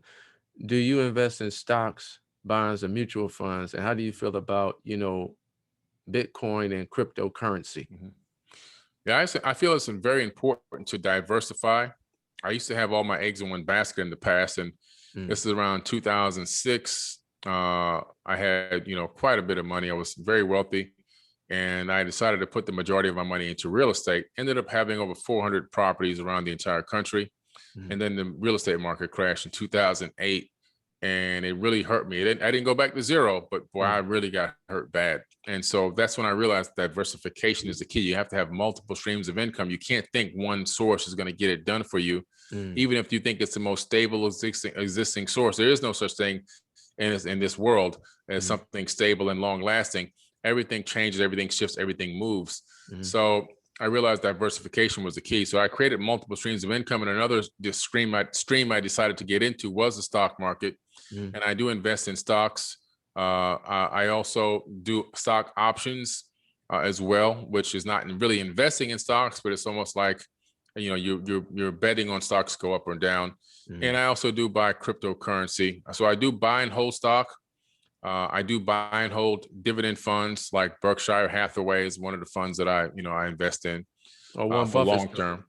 do you invest in stocks? bonds and mutual funds? And how do you feel about, Bitcoin and cryptocurrency? Mhm. Yeah, I feel it's very important to diversify. I used to have all my eggs in one basket in the past, and this is around 2006. I had, quite a bit of money. I was very wealthy, and I decided to put the majority of my money into real estate. Ended up having over 400 properties around the entire country. And then the real estate market crashed in 2008, and it really hurt me. I didn't go back to zero, but boy, I really got hurt bad. And so that's when I realized diversification is the key. You have to have multiple streams of income. You can't think one source is going to get it done for you. Even if you think it's the most stable existing source, there is no such thing in this world as something stable and long lasting. Everything changes, everything shifts, everything moves. So I realized diversification was the key. So I created multiple streams of income, and another stream I decided to get into was the stock market. And I do invest in stocks. I also do stock options as well, which is not really investing in stocks, but it's almost like, you're betting on stocks go up or down. And I also do buy cryptocurrency. So I do buy and hold stock. I do buy and hold dividend funds, like Berkshire Hathaway is one of the funds that I invest in for long term.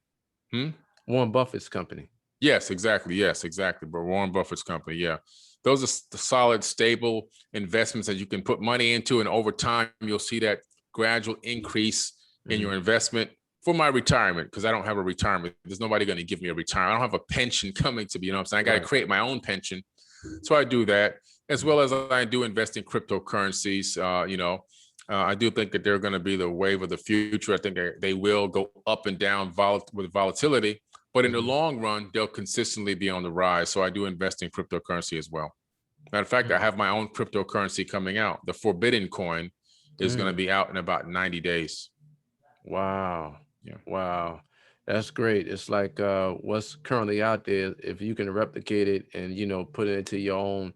Warren Buffett's company. Yes, exactly. But Warren Buffett's company. Yeah. Those are the solid, stable investments that you can put money into. And over time, you'll see that gradual increase in your investment for my retirement, because I don't have a retirement. There's nobody going to give me a retirement. I don't have a pension coming to me. You know what I'm saying? I got to create my own pension. So I do that, as well as I do invest in cryptocurrencies. I do think that they're going to be the wave of the future. I think they will go up and down with volatility, but in the long run, they'll consistently be on the rise. So I do invest in cryptocurrency as well. Matter of fact, I have my own cryptocurrency coming out. The Bidden coin is going to be out in about 90 days. Wow. Yeah. Wow. That's great. It's like what's currently out there, if you can replicate it and, put it into your own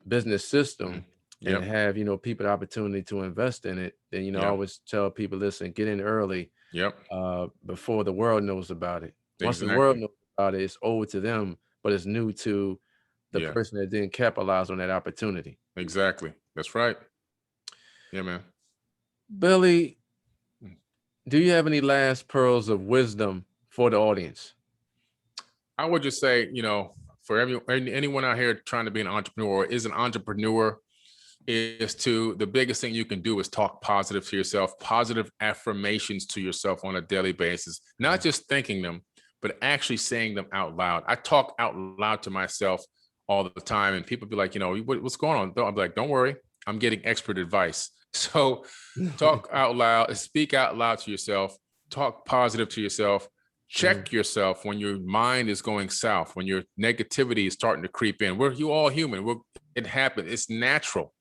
business system and have, people the opportunity to invest in it, then, I always tell people, listen, get in early before the world knows about it. Once the world knows about it, it's owed to them, but it's new to the person that didn't capitalize on that opportunity. Exactly. That's right. Yeah, man. Billy, do you have any last pearls of wisdom for the audience? I would just say, for anyone out here trying to be an entrepreneur or is an entrepreneur, the biggest thing you can do is talk positive to yourself, positive affirmations to yourself on a daily basis, not just thinking them, but actually saying them out loud. I talk out loud to myself all the time, and people be like, what's going on? I'm like, don't worry, I'm getting expert advice. So talk out loud, speak out loud to yourself, talk positive to yourself, check yourself when your mind is going south, when your negativity is starting to creep in. You all human. It happens. It's natural.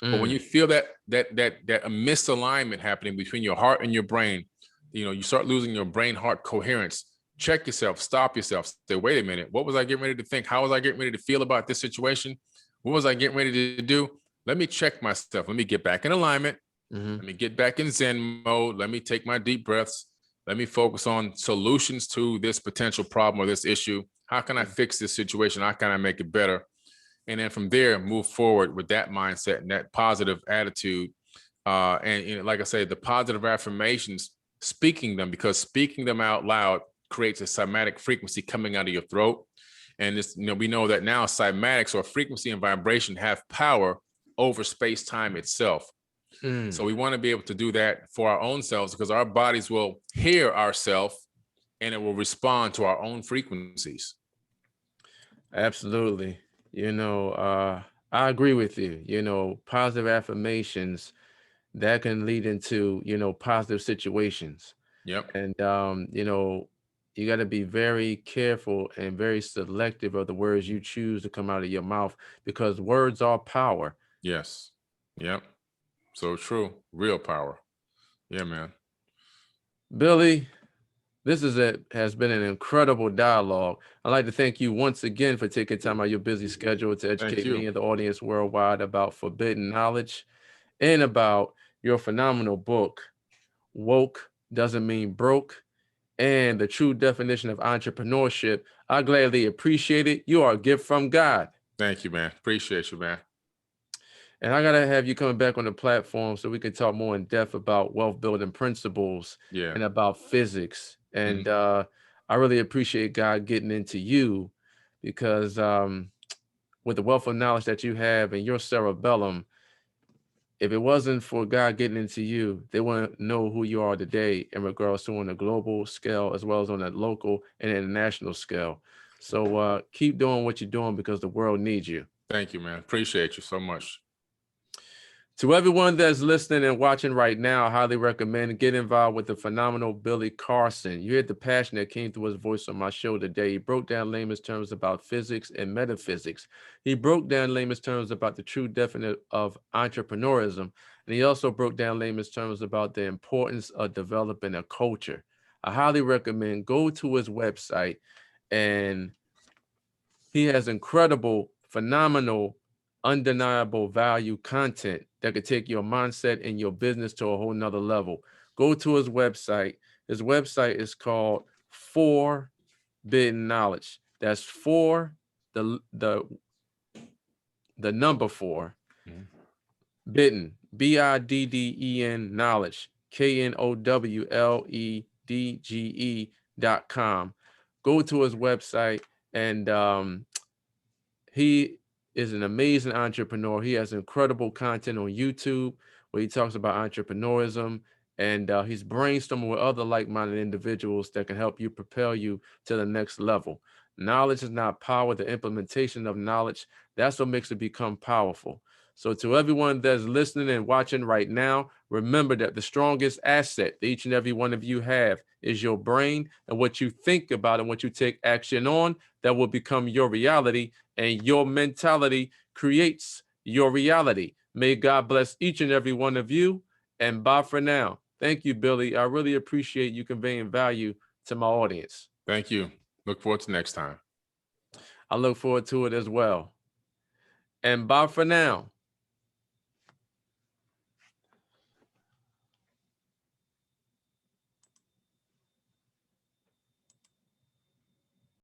But when you feel that a misalignment happening between your heart and your brain, you start losing your brain-heart coherence. Check yourself, stop yourself, say, wait a minute, what was I getting ready to think? How was I getting ready to feel about this situation? What was I getting ready to do? Let me check myself. Let me get back in alignment. Let me get back in Zen mode. Let me take my deep breaths. Let me focus on solutions to this potential problem or this issue. How can I fix this situation? How can I make it better? And then from there, move forward with that mindset and that positive attitude. And like I say, the positive affirmations, speaking them, because speaking them out loud creates a cymatic frequency coming out of your throat. And we know that now cymatics, or frequency and vibration, have power over space-time itself. So we want to be able to do that for our own selves, because our bodies will hear ourselves and it will respond to our own frequencies. Absolutely. I agree with you. Positive affirmations that can lead into, positive situations. Yep. And, you got to be very careful and very selective of the words you choose to come out of your mouth, because words are power. Yes. Yep. So true. Real power. Yeah, man. Billy, this has been an incredible dialogue. I'd like to thank you once again for taking time out of your busy schedule to educate me and the audience worldwide about forbidden knowledge and about your phenomenal book, Woke Doesn't Mean Broke, and the true definition of entrepreneurship. I gladly appreciate it. You are a gift from God. Thank you, man. Appreciate you, man. And I gotta have you coming back on the platform so we can talk more in depth about wealth building principles Yeah. and about physics. Mhm. And I really appreciate God getting into you because with the wealth of knowledge that you have in your cerebellum, if it wasn't for God getting into you, they wouldn't know who you are today in regards to on a global scale as well as on a local and international scale. So keep doing what you're doing because the world needs you. Thank you, man. Appreciate you so much. To everyone that's listening and watching right now, I highly recommend get involved with the phenomenal Billy Carson. You heard the passion that came through his voice on my show today. He broke down layman's terms about physics and metaphysics. He broke down layman's terms about the true definition of entrepreneurism. And he also broke down layman's terms about the importance of developing a culture. I highly recommend go to his website, and he has incredible, phenomenal, undeniable value content that could take your mindset and your business to a whole nother level. Go to his website. His website is called For Bidden Knowledge. That's for the number four. Mhm. Bidden, Bidden knowledge, knowledge.com. Go to his website, and he is an amazing entrepreneur. He has incredible content on YouTube where he talks about entrepreneurism, and he's brainstorming with other like-minded individuals that can help you propel you to the next level. Knowledge is not power. The implementation of knowledge, that's what makes it become powerful. So to everyone that's listening and watching right now, remember that the strongest asset that each and every one of you have is your brain, and what you think about and what you take action on, that will become your reality, and your mentality creates your reality. May God bless each and every one of you, and bye for now. Thank you, Billy. I really appreciate you conveying value to my audience. Thank you. Look forward to next time. I look forward to it as well. And bye for now.